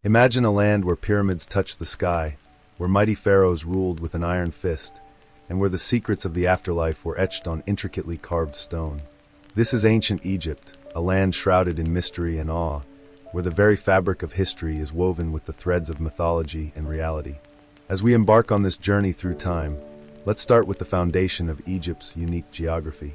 Imagine a land where pyramids touch the sky, where mighty pharaohs ruled with an iron fist, and where the secrets of the afterlife were etched on intricately carved stone. This is ancient Egypt, a land shrouded in mystery and awe, where the very fabric of history is woven with the threads of mythology and reality. As we embark on this journey through time, let's start with the foundation of Egypt's unique geography.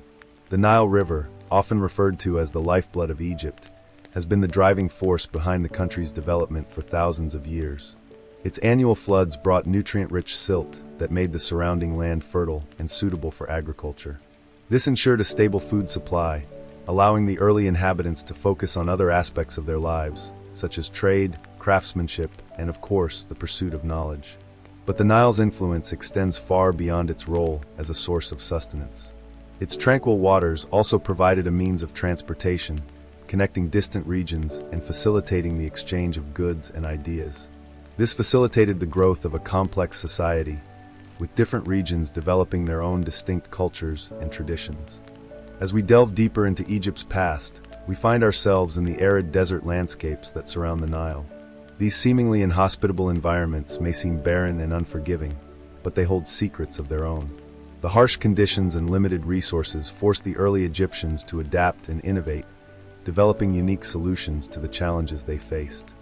The Nile River, often referred to as the lifeblood of Egypt, has been the driving force behind the country's development for thousands of years. Its annual floods brought nutrient-rich silt that made the surrounding land fertile and suitable for agriculture. This ensured a stable food supply, allowing the early inhabitants to focus on other aspects of their lives, such as trade, craftsmanship, and of course, the pursuit of knowledge. But the Nile's influence extends far beyond its role as a source of sustenance. Its tranquil waters also provided a means of transportation, connecting distant regions and facilitating the exchange of goods and ideas. This facilitated the growth of a complex society, with different regions developing their own distinct cultures and traditions. As we delve deeper into Egypt's past, we find ourselves in the arid desert landscapes that surround the Nile. These seemingly inhospitable environments may seem barren and unforgiving, but they hold secrets of their own. The harsh conditions and limited resources forced the early Egyptians to adapt and innovate, developing unique solutions to the challenges they faced.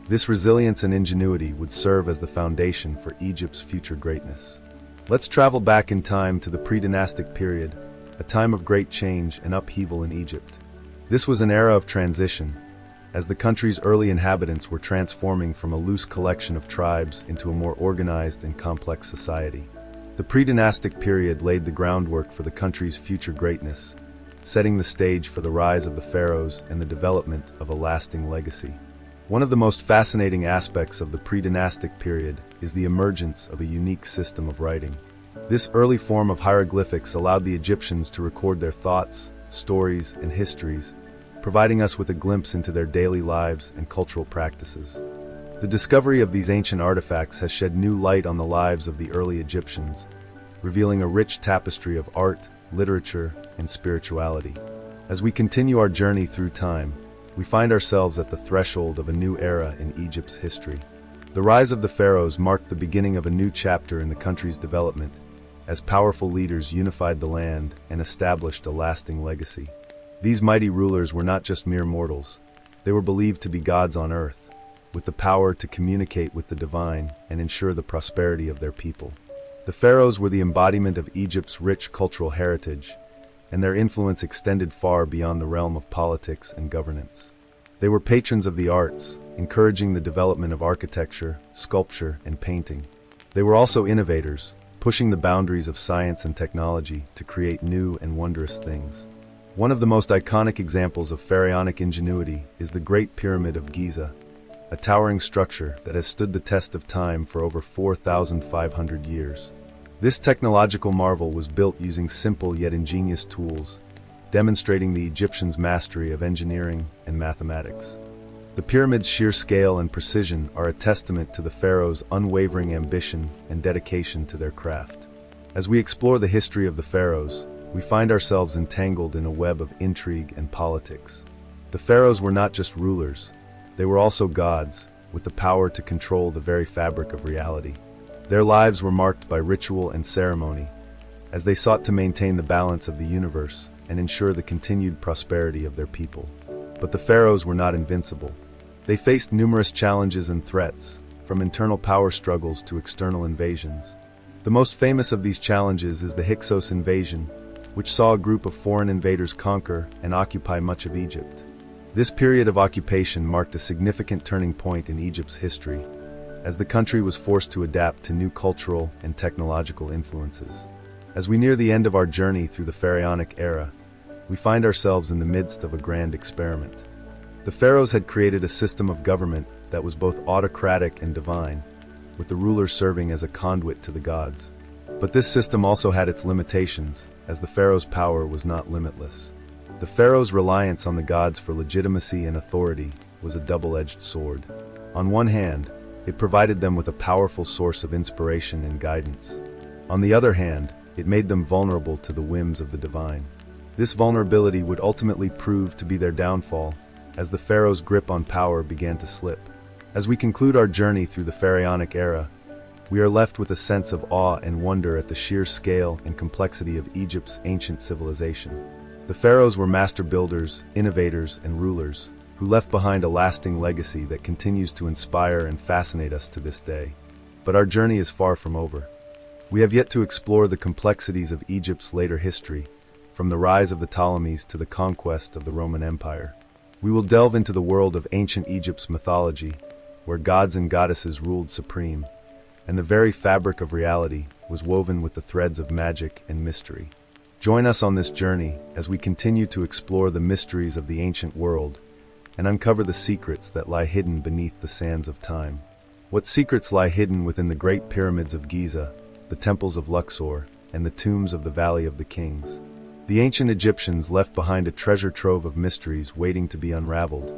This resilience and ingenuity would serve as the foundation for Egypt's future greatness. Let's travel back in time to the Predynastic period, a time of great change and upheaval in Egypt. This was an era of transition, as the country's early inhabitants were transforming from a loose collection of tribes into a more organized and complex society. The Predynastic period laid the groundwork for the country's future greatness, setting the stage for the rise of the pharaohs and the development of a lasting legacy. One of the most fascinating aspects of the Predynastic period is the emergence of a unique system of writing. This early form of hieroglyphics allowed the Egyptians to record their thoughts, stories, and histories, providing us with a glimpse into their daily lives and cultural practices. The discovery of these ancient artifacts has shed new light on the lives of the early Egyptians, revealing a rich tapestry of art, literature, and spirituality. As we continue our journey through time, we find ourselves at the threshold of a new era in Egypt's history. The rise of the pharaohs marked the beginning of a new chapter in the country's development, as powerful leaders unified the land and established a lasting legacy. These mighty rulers were not just mere mortals. They were believed to be gods on earth, with the power to communicate with the divine and ensure the prosperity of their people. The pharaohs were the embodiment of Egypt's rich cultural heritage, and their influence extended far beyond the realm of politics and governance. They were patrons of the arts, encouraging the development of architecture, sculpture, and painting. They were also innovators, pushing the boundaries of science and technology to create new and wondrous things. One of the most iconic examples of pharaonic ingenuity is the Great Pyramid of Giza, a towering structure that has stood the test of time for over 4,500 years. This technological marvel was built using simple yet ingenious tools, demonstrating the Egyptians' mastery of engineering and mathematics. The pyramid's sheer scale and precision are a testament to the pharaohs' unwavering ambition and dedication to their craft. As we explore the history of the pharaohs, we find ourselves entangled in a web of intrigue and politics. The pharaohs were not just rulers, they were also gods, with the power to control the very fabric of reality. Their lives were marked by ritual and ceremony, as they sought to maintain the balance of the universe and ensure the continued prosperity of their people. But the pharaohs were not invincible. They faced numerous challenges and threats, from internal power struggles to external invasions. The most famous of these challenges is the Hyksos invasion, which saw a group of foreign invaders conquer and occupy much of Egypt. This period of occupation marked a significant turning point in Egypt's history, as the country was forced to adapt to new cultural and technological influences. As we near the end of our journey through the pharaonic era, we find ourselves in the midst of a grand experiment. The pharaohs had created a system of government that was both autocratic and divine, with the ruler serving as a conduit to the gods. But this system also had its limitations, as the pharaoh's power was not limitless. The pharaoh's reliance on the gods for legitimacy and authority was a double-edged sword. On one hand, it provided them with a powerful source of inspiration and guidance. On the other hand, it made them vulnerable to the whims of the divine. This vulnerability would ultimately prove to be their downfall, as the pharaoh's grip on power began to slip. As we conclude our journey through the pharaonic era, we are left with a sense of awe and wonder at the sheer scale and complexity of Egypt's ancient civilization. The pharaohs were master builders, innovators, and rulers, who left behind a lasting legacy that continues to inspire and fascinate us to this day. But our journey is far from over. We have yet to explore the complexities of Egypt's later history, from the rise of the Ptolemies to the conquest of the Roman Empire. We will delve into the world of ancient Egypt's mythology, where gods and goddesses ruled supreme, and the very fabric of reality was woven with the threads of magic and mystery. Join us on this journey as we continue to explore the mysteries of the ancient world and uncover the secrets that lie hidden beneath the sands of time. What secrets lie hidden within the great pyramids of Giza, the temples of Luxor, and the tombs of the Valley of the Kings? The ancient Egyptians left behind a treasure trove of mysteries waiting to be unraveled,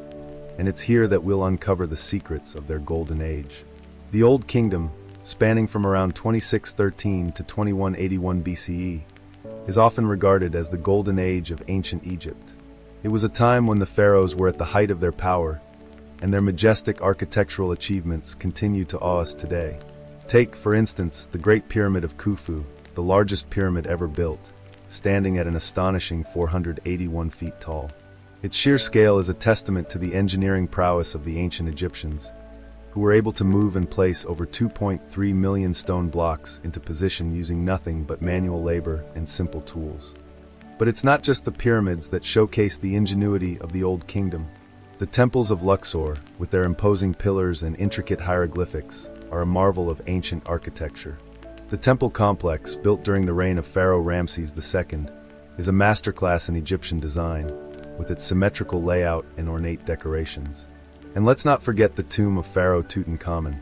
and it's here that we'll uncover the secrets of their golden age. The Old Kingdom, spanning from around 2613 to 2181 BCE, is often regarded as the golden age of ancient Egypt. It was a time when the pharaohs were at the height of their power, and their majestic architectural achievements continue to awe us today. Take, for instance, the Great Pyramid of Khufu, the largest pyramid ever built, standing at an astonishing 481 feet tall. Its sheer scale is a testament to the engineering prowess of the ancient Egyptians, who were able to move and place over 2.3 million stone blocks into position using nothing but manual labor and simple tools. But it's not just the pyramids that showcase the ingenuity of the Old Kingdom. The temples of Luxor, with their imposing pillars and intricate hieroglyphics, are a marvel of ancient architecture. The temple complex, built during the reign of Pharaoh Ramses II, is a masterclass in Egyptian design, with its symmetrical layout and ornate decorations. And let's not forget the tomb of Pharaoh Tutankhamun,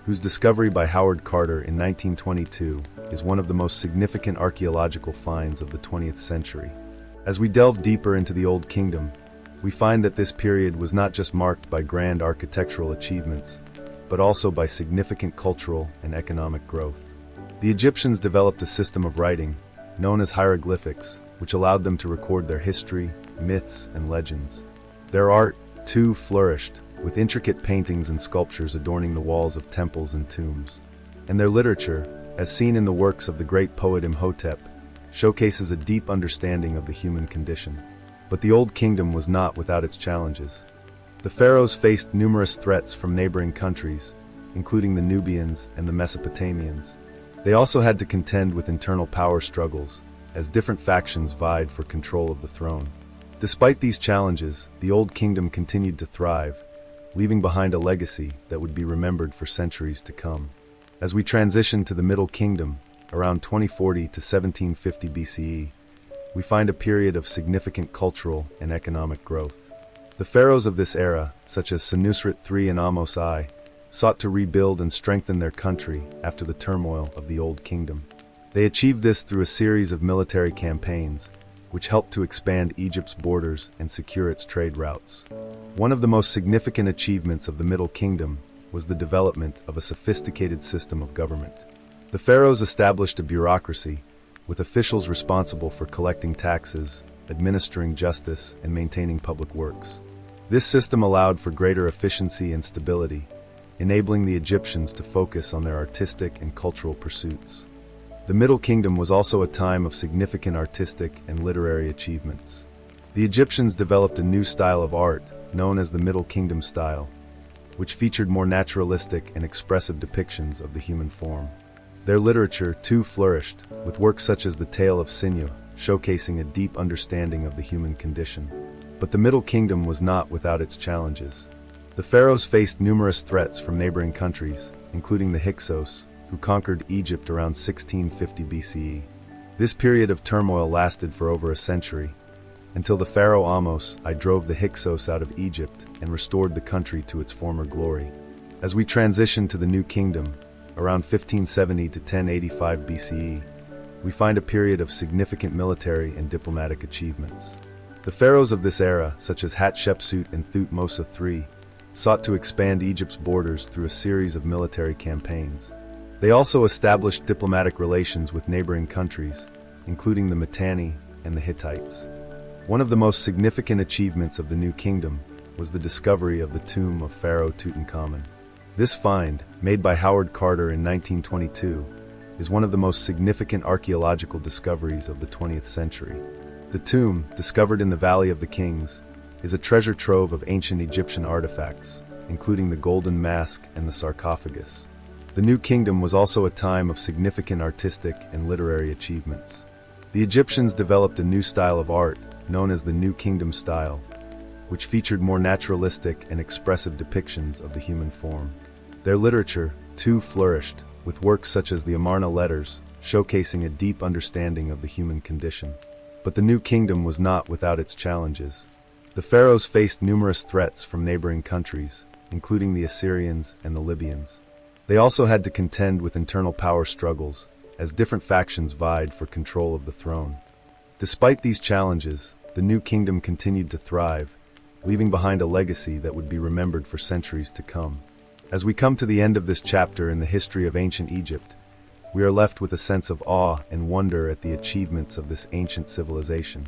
whose discovery by Howard Carter in 1922 is one of the most significant archaeological finds of the 20th century. As we delve deeper into the Old Kingdom, we find that this period was not just marked by grand architectural achievements, but also by significant cultural and economic growth. The Egyptians developed a system of writing, known as hieroglyphics, which allowed them to record their history, myths, and legends. Their art, too, flourished, with intricate paintings and sculptures adorning the walls of temples and tombs. And their literature, as seen in the works of the great poet Imhotep, showcases a deep understanding of the human condition. But the Old Kingdom was not without its challenges. The pharaohs faced numerous threats from neighboring countries, including the Nubians and the Mesopotamians. They also had to contend with internal power struggles, as different factions vied for control of the throne. Despite these challenges, the Old Kingdom continued to thrive, leaving behind a legacy that would be remembered for centuries to come. As we transition to the Middle Kingdom, around 2040 to 1750 BCE, we find a period of significant cultural and economic growth. The pharaohs of this era, such as Senusret III and Ahmose I, sought to rebuild and strengthen their country after the turmoil of the Old Kingdom. They achieved this through a series of military campaigns, which helped to expand Egypt's borders and secure its trade routes. One of the most significant achievements of the Middle Kingdom was the development of a sophisticated system of government. The pharaohs established a bureaucracy, with officials responsible for collecting taxes, administering justice, and maintaining public works. This system allowed for greater efficiency and stability, enabling the Egyptians to focus on their artistic and cultural pursuits. The Middle Kingdom was also a time of significant artistic and literary achievements. The Egyptians developed a new style of art, known as the Middle Kingdom style, which featured more naturalistic and expressive depictions of the human form. Their literature, too, flourished, with works such as the Tale of Sinuhe, showcasing a deep understanding of the human condition. But the Middle Kingdom was not without its challenges. The pharaohs faced numerous threats from neighboring countries, including the Hyksos, who conquered Egypt around 1650 BCE. This period of turmoil lasted for over a century, until the pharaoh Ahmose I drove the Hyksos out of Egypt and restored the country to its former glory. As we transition to the New Kingdom, around 1570 to 1085 BCE, we find a period of significant military and diplomatic achievements. The pharaohs of this era, such as Hatshepsut and Thutmose III, sought to expand Egypt's borders through a series of military campaigns. They also established diplomatic relations with neighboring countries, including the Mitanni and the Hittites. One of the most significant achievements of the New Kingdom was the discovery of the tomb of Pharaoh Tutankhamun. This find, made by Howard Carter in 1922, is one of the most significant archaeological discoveries of the 20th century. The tomb, discovered in the Valley of the Kings, is a treasure trove of ancient Egyptian artifacts, including the golden mask and the sarcophagus. The New Kingdom was also a time of significant artistic and literary achievements. The Egyptians developed a new style of art, known as the New Kingdom style, which featured more naturalistic and expressive depictions of the human form. Their literature, too, flourished, with works such as the Amarna letters, showcasing a deep understanding of the human condition. But the New Kingdom was not without its challenges. The pharaohs faced numerous threats from neighboring countries, including the Assyrians and the Libyans. They also had to contend with internal power struggles, as different factions vied for control of the throne. Despite these challenges, the New Kingdom continued to thrive, leaving behind a legacy that would be remembered for centuries to come. As we come to the end of this chapter in the history of ancient Egypt, we are left with a sense of awe and wonder at the achievements of this ancient civilization.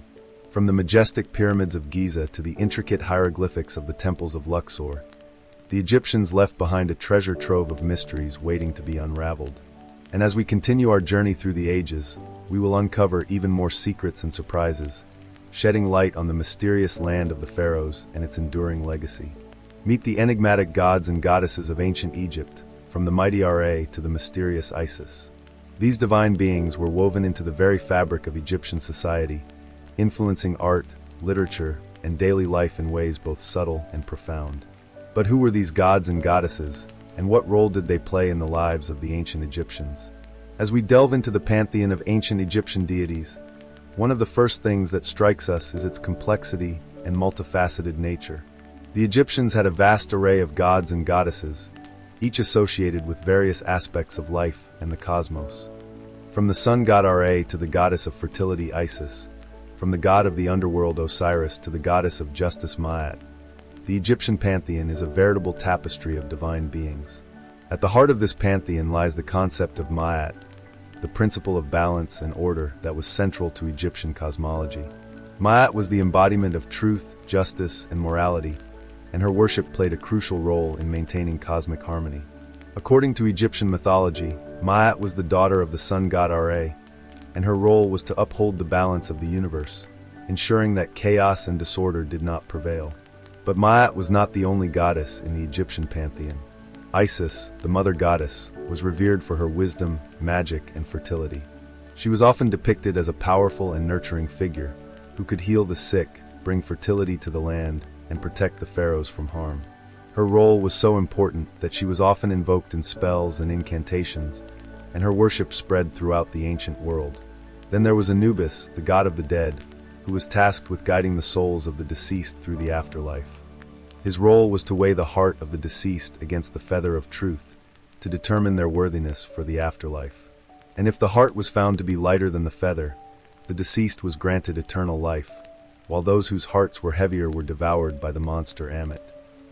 From the majestic pyramids of Giza to the intricate hieroglyphics of the temples of Luxor, the Egyptians left behind a treasure trove of mysteries waiting to be unraveled. And as we continue our journey through the ages, we will uncover even more secrets and surprises, shedding light on the mysterious land of the pharaohs and its enduring legacy. Meet the enigmatic gods and goddesses of ancient Egypt, from the mighty Ra to the mysterious Isis. These divine beings were woven into the very fabric of Egyptian society, influencing art, literature, and daily life in ways both subtle and profound. But who were these gods and goddesses, and what role did they play in the lives of the ancient Egyptians? As we delve into the pantheon of ancient Egyptian deities, one of the first things that strikes us is its complexity and multifaceted nature. The Egyptians had a vast array of gods and goddesses, each associated with various aspects of life and the cosmos. From the sun god Ra to the goddess of fertility Isis, from the god of the underworld Osiris to the goddess of justice Ma'at, the Egyptian pantheon is a veritable tapestry of divine beings. At the heart of this pantheon lies the concept of Ma'at, the principle of balance and order that was central to Egyptian cosmology. Ma'at was the embodiment of truth, justice, and morality, and her worship played a crucial role in maintaining cosmic harmony. According to Egyptian mythology, Ma'at was the daughter of the sun god Ra, and her role was to uphold the balance of the universe, ensuring that chaos and disorder did not prevail. But Ma'at was not the only goddess in the Egyptian pantheon. Isis, the mother goddess, was revered for her wisdom, magic, and fertility. She was often depicted as a powerful and nurturing figure, who could heal the sick, bring fertility to the land, and protect the pharaohs from harm. Her role was so important that she was often invoked in spells and incantations, and her worship spread throughout the ancient world. Then there was Anubis, the god of the dead, who was tasked with guiding the souls of the deceased through the afterlife. His role was to weigh the heart of the deceased against the feather of truth, to determine their worthiness for the afterlife. And if the heart was found to be lighter than the feather, the deceased was granted eternal life, while those whose hearts were heavier were devoured by the monster Ammit.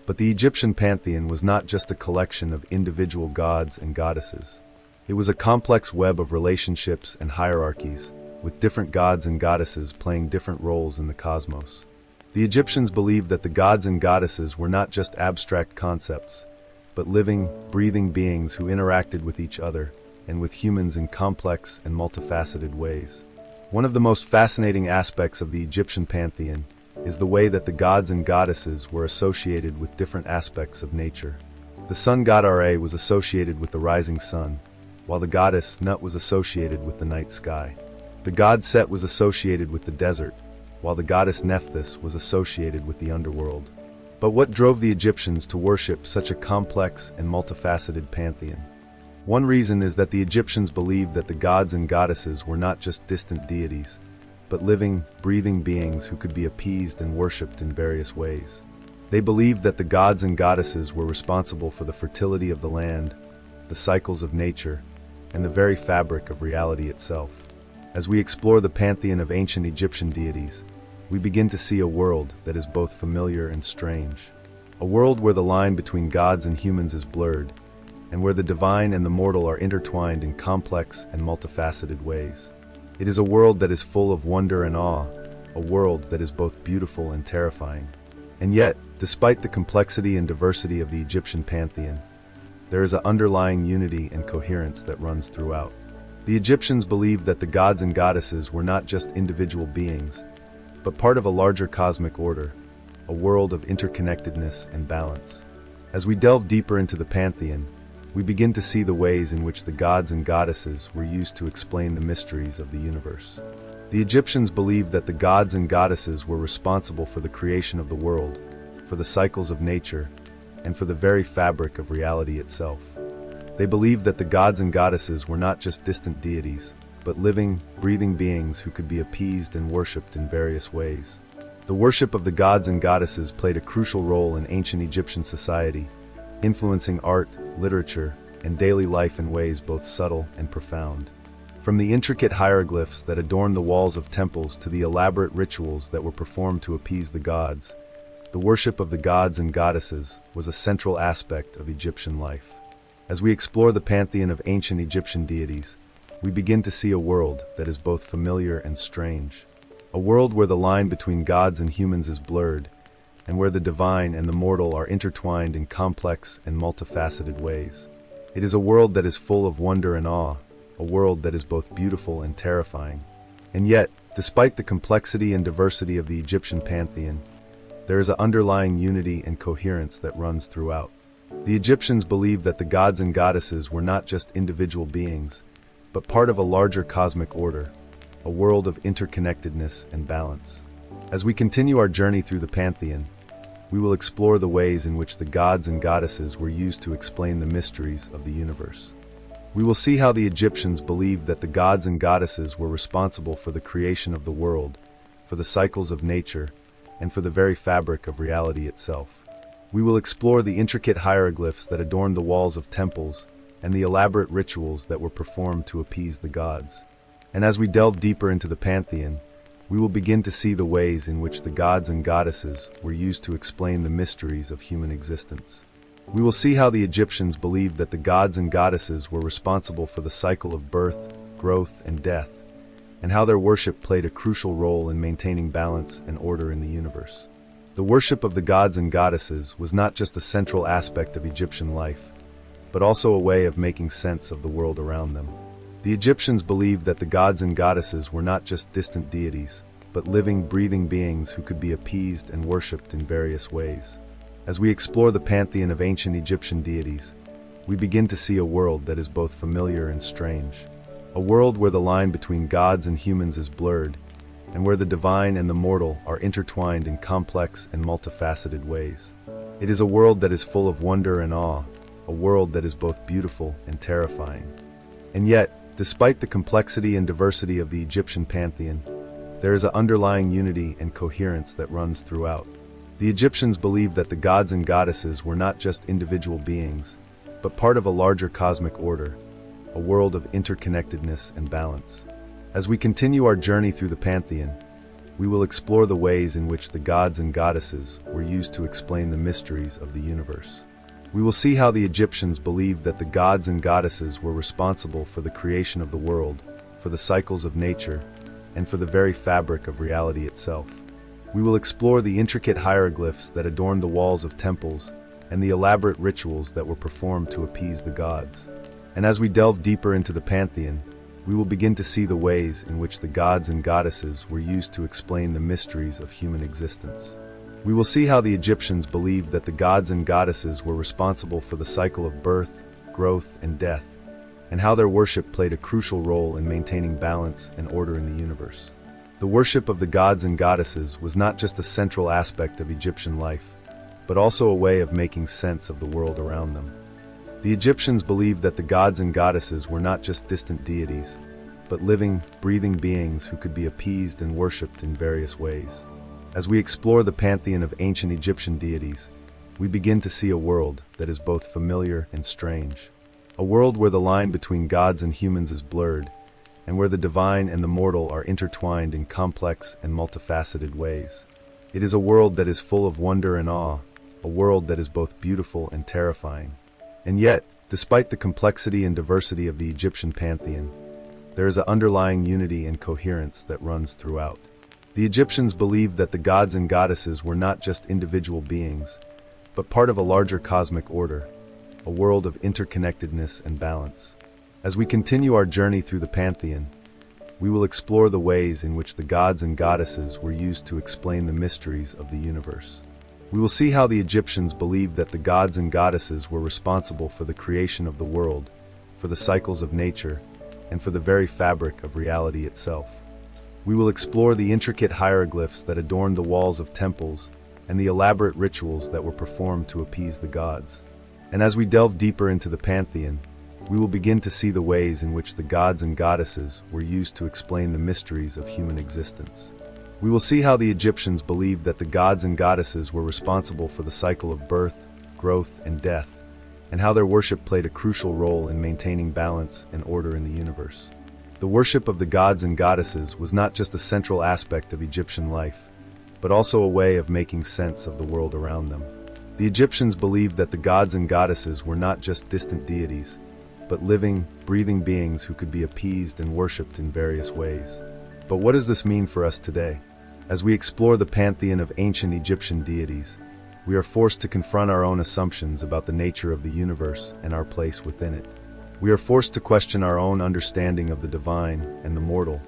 But the Egyptian pantheon was not just a collection of individual gods and goddesses. It was a complex web of relationships and hierarchies, with different gods and goddesses playing different roles in the cosmos. The Egyptians believed that the gods and goddesses were not just abstract concepts, but living, breathing beings who interacted with each other and with humans in complex and multifaceted ways. One of the most fascinating aspects of the Egyptian pantheon is the way that the gods and goddesses were associated with different aspects of nature. The sun god Ra was associated with the rising sun, while the goddess Nut was associated with the night sky. The god Set was associated with the desert, while the goddess Nephthys was associated with the underworld. But what drove the Egyptians to worship such a complex and multifaceted pantheon? One reason is that the Egyptians believed that the gods and goddesses were not just distant deities, but living, breathing beings who could be appeased and worshipped in various ways. They believed that the gods and goddesses were responsible for the fertility of the land, the cycles of nature, and the very fabric of reality itself. As we explore the pantheon of ancient Egyptian deities, we begin to see a world that is both familiar and strange. A world where the line between gods and humans is blurred, and where the divine and the mortal are intertwined in complex and multifaceted ways. It is a world that is full of wonder and awe, a world that is both beautiful and terrifying. And yet, despite the complexity and diversity of the Egyptian pantheon, there is an underlying unity and coherence that runs throughout. The Egyptians believed that the gods and goddesses were not just individual beings, but part of a larger cosmic order, a world of interconnectedness and balance. As we delve deeper into the pantheon, we begin to see the ways in which the gods and goddesses were used to explain the mysteries of the universe. The Egyptians believed that the gods and goddesses were responsible for the creation of the world, for the cycles of nature, and for the very fabric of reality itself. They believed that the gods and goddesses were not just distant deities, but living, breathing beings who could be appeased and worshipped in various ways. The worship of the gods and goddesses played a crucial role in ancient Egyptian society, influencing art, literature, and daily life in ways both subtle and profound. From the intricate hieroglyphs that adorned the walls of temples to the elaborate rituals that were performed to appease the gods, the worship of the gods and goddesses was a central aspect of Egyptian life. As we explore the pantheon of ancient Egyptian deities, we begin to see a world that is both familiar and strange. A world where the line between gods and humans is blurred, and where the divine and the mortal are intertwined in complex and multifaceted ways. It is a world that is full of wonder and awe, a world that is both beautiful and terrifying. And yet, despite the complexity and diversity of the Egyptian pantheon, there is an underlying unity and coherence that runs throughout. The Egyptians believed that the gods and goddesses were not just individual beings, but part of a larger cosmic order, a world of interconnectedness and balance. As we continue our journey through the pantheon, we will explore the ways in which the gods and goddesses were used to explain the mysteries of the universe. We will see how the Egyptians believed that the gods and goddesses were responsible for the creation of the world, for the cycles of nature, and for the very fabric of reality itself. We will explore the intricate hieroglyphs that adorned the walls of temples and the elaborate rituals that were performed to appease the gods. And as we delve deeper into the pantheon, we will begin to see the ways in which the gods and goddesses were used to explain the mysteries of human existence. We will see how the Egyptians believed that the gods and goddesses were responsible for the cycle of birth, growth, and death, and how their worship played a crucial role in maintaining balance and order in the universe. The worship of the gods and goddesses was not just a central aspect of Egyptian life, but also a way of making sense of the world around them. The Egyptians believed that the gods and goddesses were not just distant deities, but living, breathing beings who could be appeased and worshipped in various ways. As we explore the pantheon of ancient Egyptian deities, we begin to see a world that is both familiar and strange. A world where the line between gods and humans is blurred, and where the divine and the mortal are intertwined in complex and multifaceted ways. It is a world that is full of wonder and awe, a world that is both beautiful and terrifying. And yet, despite the complexity and diversity of the Egyptian pantheon, there is an underlying unity and coherence that runs throughout. The Egyptians believed that the gods and goddesses were not just individual beings, but part of a larger cosmic order, a world of interconnectedness and balance. As we continue our journey through the pantheon, we will explore the ways in which the gods and goddesses were used to explain the mysteries of the universe. We will see how the Egyptians believed that the gods and goddesses were responsible for the creation of the world, for the cycles of nature, and for the very fabric of reality itself. We will explore the intricate hieroglyphs that adorned the walls of temples and the elaborate rituals that were performed to appease the gods. And as we delve deeper into the pantheon, we will begin to see the ways in which the gods and goddesses were used to explain the mysteries of human existence. We will see how the Egyptians believed that the gods and goddesses were responsible for the cycle of birth, growth, and death, and how their worship played a crucial role in maintaining balance and order in the universe. The worship of the gods and goddesses was not just a central aspect of Egyptian life, but also a way of making sense of the world around them. The Egyptians believed that the gods and goddesses were not just distant deities, but living, breathing beings who could be appeased and worshipped in various ways. As we explore the pantheon of ancient Egyptian deities, we begin to see a world that is both familiar and strange. A world where the line between gods and humans is blurred, and where the divine and the mortal are intertwined in complex and multifaceted ways. It is a world that is full of wonder and awe, a world that is both beautiful and terrifying. And yet, despite the complexity and diversity of the Egyptian pantheon, there is an underlying unity and coherence that runs throughout. The Egyptians believed that the gods and goddesses were not just individual beings, but part of a larger cosmic order, a world of interconnectedness and balance. As we continue our journey through the pantheon, we will explore the ways in which the gods and goddesses were used to explain the mysteries of the universe. We will see how the Egyptians believed that the gods and goddesses were responsible for the creation of the world, for the cycles of nature, and for the very fabric of reality itself. We will explore the intricate hieroglyphs that adorned the walls of temples and the elaborate rituals that were performed to appease the gods. And as we delve deeper into the pantheon, we will begin to see the ways in which the gods and goddesses were used to explain the mysteries of human existence. We will see how the Egyptians believed that the gods and goddesses were responsible for the cycle of birth, growth, and death, and how their worship played a crucial role in maintaining balance and order in the universe. The worship of the gods and goddesses was not just a central aspect of Egyptian life, but also a way of making sense of the world around them. The Egyptians believed that the gods and goddesses were not just distant deities, but living, breathing beings who could be appeased and worshipped in various ways. But what does this mean for us today? As we explore the pantheon of ancient Egyptian deities, we are forced to confront our own assumptions about the nature of the universe and our place within it. We are forced to question our own understanding of the divine and the mortal,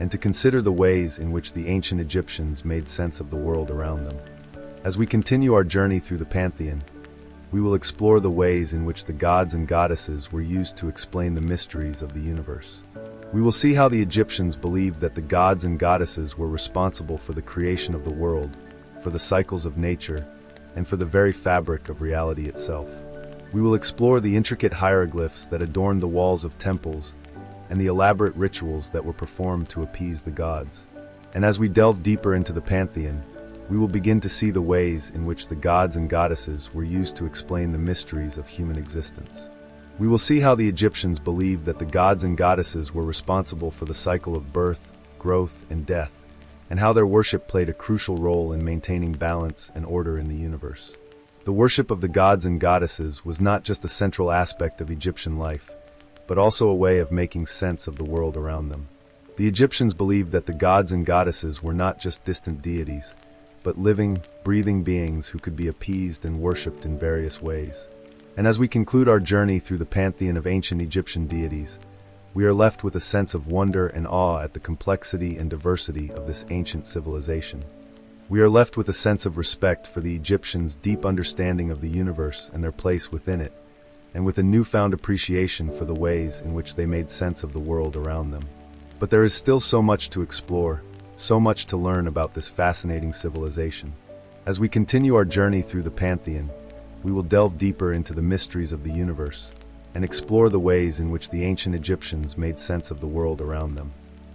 and to consider the ways in which the ancient Egyptians made sense of the world around them. As we continue our journey through the pantheon, we will explore the ways in which the gods and goddesses were used to explain the mysteries of the universe. We will see how the Egyptians believed that the gods and goddesses were responsible for the creation of the world, for the cycles of nature, and for the very fabric of reality itself. We will explore the intricate hieroglyphs that adorned the walls of temples and the elaborate rituals that were performed to appease the gods. And as we delve deeper into the pantheon, we will begin to see the ways in which the gods and goddesses were used to explain the mysteries of human existence. We will see how the Egyptians believed that the gods and goddesses were responsible for the cycle of birth, growth, and death, and how their worship played a crucial role in maintaining balance and order in the universe. The worship of the gods and goddesses was not just a central aspect of Egyptian life, but also a way of making sense of the world around them. The Egyptians believed that the gods and goddesses were not just distant deities, but living, breathing beings who could be appeased and worshipped in various ways. And as we conclude our journey through the pantheon of ancient Egyptian deities, we are left with a sense of wonder and awe at the complexity and diversity of this ancient civilization. We are left with a sense of respect for the Egyptians' deep understanding of the universe and their place within it, and with a newfound appreciation for the ways in which they made sense of the world around them. But there is still so much to explore, so much to learn about this fascinating civilization. As we continue our journey through the pantheon, we will delve deeper into the mysteries of the universe and explore the ways in which the ancient Egyptians made sense of the world around them.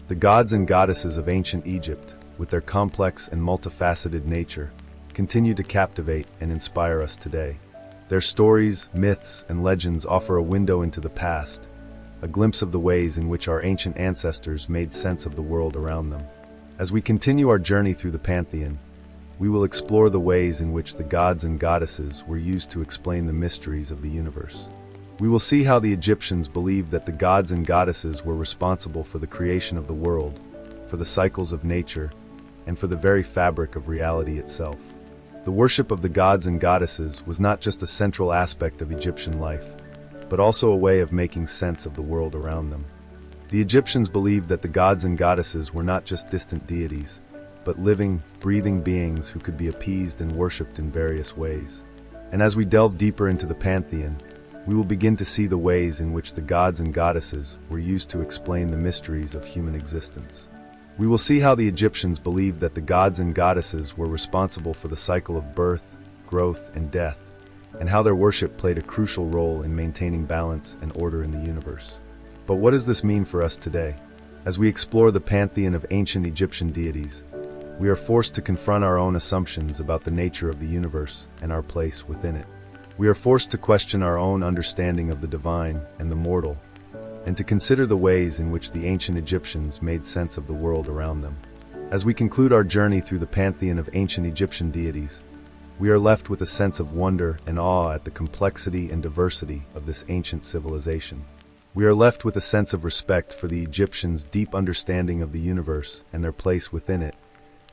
The gods and goddesses of ancient Egypt, with their complex and multifaceted nature, continue to captivate and inspire us today. Their stories, myths, and legends offer a window into the past, a glimpse of the ways in which our ancient ancestors made sense of the world around them. As we continue our journey through the pantheon, we will explore the ways in which the gods and goddesses were used to explain the mysteries of the universe. We will see how the Egyptians believed that the gods and goddesses were responsible for the creation of the world, for the cycles of nature, and for the very fabric of reality itself. The worship of the gods and goddesses was not just a central aspect of Egyptian life, but also a way of making sense of the world around them. The Egyptians believed that the gods and goddesses were not just distant deities, but living, breathing beings who could be appeased and worshipped in various ways. And as we delve deeper into the pantheon, we will begin to see the ways in which the gods and goddesses were used to explain the mysteries of human existence. We will see how the Egyptians believed that the gods and goddesses were responsible for the cycle of birth, growth, and death, and how their worship played a crucial role in maintaining balance and order in the universe. But what does this mean for us today? As we explore the pantheon of ancient Egyptian deities, we are forced to confront our own assumptions about the nature of the universe and our place within it. We are forced to question our own understanding of the divine and the mortal, and to consider the ways in which the ancient Egyptians made sense of the world around them. As we conclude our journey through the pantheon of ancient Egyptian deities, we are left with a sense of wonder and awe at the complexity and diversity of this ancient civilization. We are left with a sense of respect for the Egyptians' deep understanding of the universe and their place within it,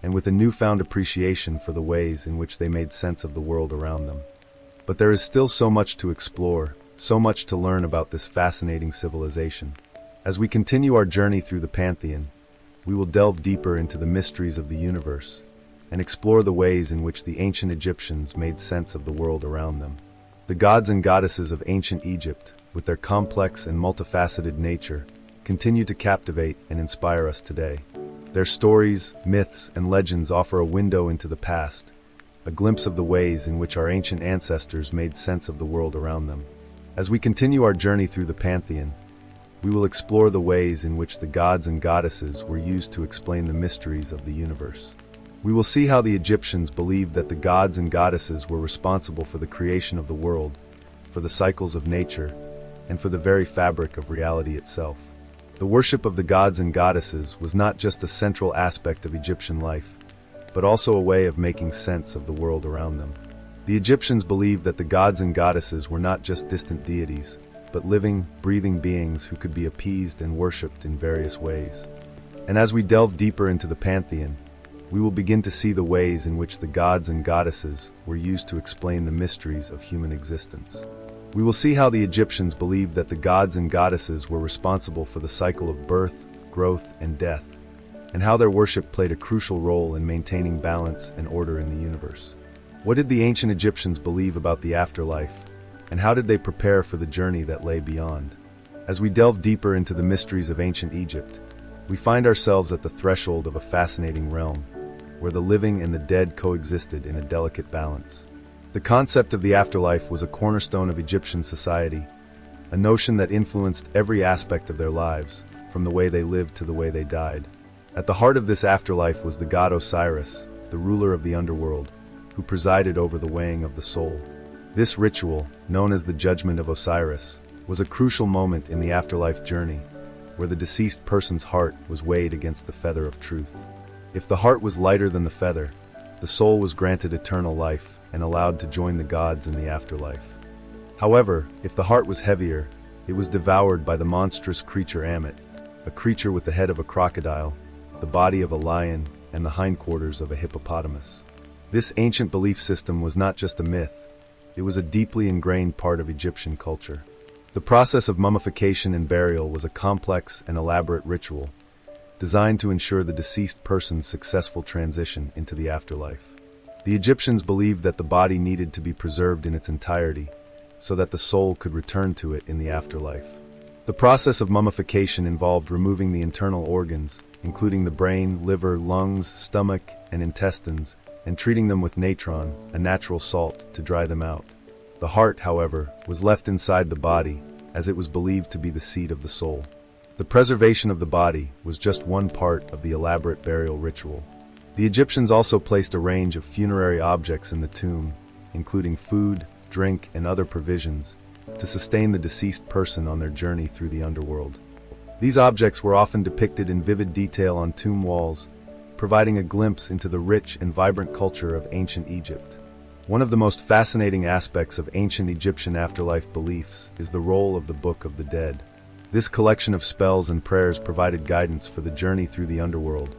and with a newfound appreciation for the ways in which they made sense of the world around them. But there is still so much to explore, so much to learn about this fascinating civilization. As we continue our journey through the Pantheon, we will delve deeper into the mysteries of the universe and explore the ways in which the ancient Egyptians made sense of the world around them. The gods and goddesses of ancient Egypt, with their complex and multifaceted nature, continue to captivate and inspire us today. Their stories, myths, and legends offer a window into the past, a glimpse of the ways in which our ancient ancestors made sense of the world around them. As we continue our journey through the Pantheon, we will explore the ways in which the gods and goddesses were used to explain the mysteries of the universe. We will see how the Egyptians believed that the gods and goddesses were responsible for the creation of the world, for the cycles of nature, and for the very fabric of reality itself. The worship of the gods and goddesses was not just a central aspect of Egyptian life, but also a way of making sense of the world around them. The Egyptians believed that the gods and goddesses were not just distant deities, but living, breathing beings who could be appeased and worshipped in various ways. And as we delve deeper into the Pantheon, we will begin to see the ways in which the gods and goddesses were used to explain the mysteries of human existence. We will see how the Egyptians believed that the gods and goddesses were responsible for the cycle of birth, growth, and death, and how their worship played a crucial role in maintaining balance and order in the universe. What did the ancient Egyptians believe about the afterlife, and how did they prepare for the journey that lay beyond? As we delve deeper into the mysteries of ancient Egypt, we find ourselves at the threshold of a fascinating realm, where the living and the dead coexisted in a delicate balance. The concept of the afterlife was a cornerstone of Egyptian society, a notion that influenced every aspect of their lives, from the way they lived to the way they died. At the heart of this afterlife was the god Osiris, the ruler of the underworld, who presided over the weighing of the soul. This ritual, known as the Judgment of Osiris, was a crucial moment in the afterlife journey, where the deceased person's heart was weighed against the feather of truth. If the heart was lighter than the feather, the soul was granted eternal life and allowed to join the gods in the afterlife. However, if the heart was heavier, it was devoured by the monstrous creature Ammit, a creature with the head of a crocodile, the body of a lion, and the hindquarters of a hippopotamus. This ancient belief system was not just a myth, it was a deeply ingrained part of Egyptian culture. The process of mummification and burial was a complex and elaborate ritual, designed to ensure the deceased person's successful transition into the afterlife. The Egyptians believed that the body needed to be preserved in its entirety, so that the soul could return to it in the afterlife. The process of mummification involved removing the internal organs, including the brain, liver, lungs, stomach, and intestines, and treating them with natron, a natural salt, to dry them out. The heart, however, was left inside the body, as it was believed to be the seat of the soul. The preservation of the body was just one part of the elaborate burial ritual. The Egyptians also placed a range of funerary objects in the tomb, including food, drink, and other provisions, to sustain the deceased person on their journey through the underworld. These objects were often depicted in vivid detail on tomb walls, providing a glimpse into the rich and vibrant culture of ancient Egypt. One of the most fascinating aspects of ancient Egyptian afterlife beliefs is the role of the Book of the Dead. This collection of spells and prayers provided guidance for the journey through the underworld,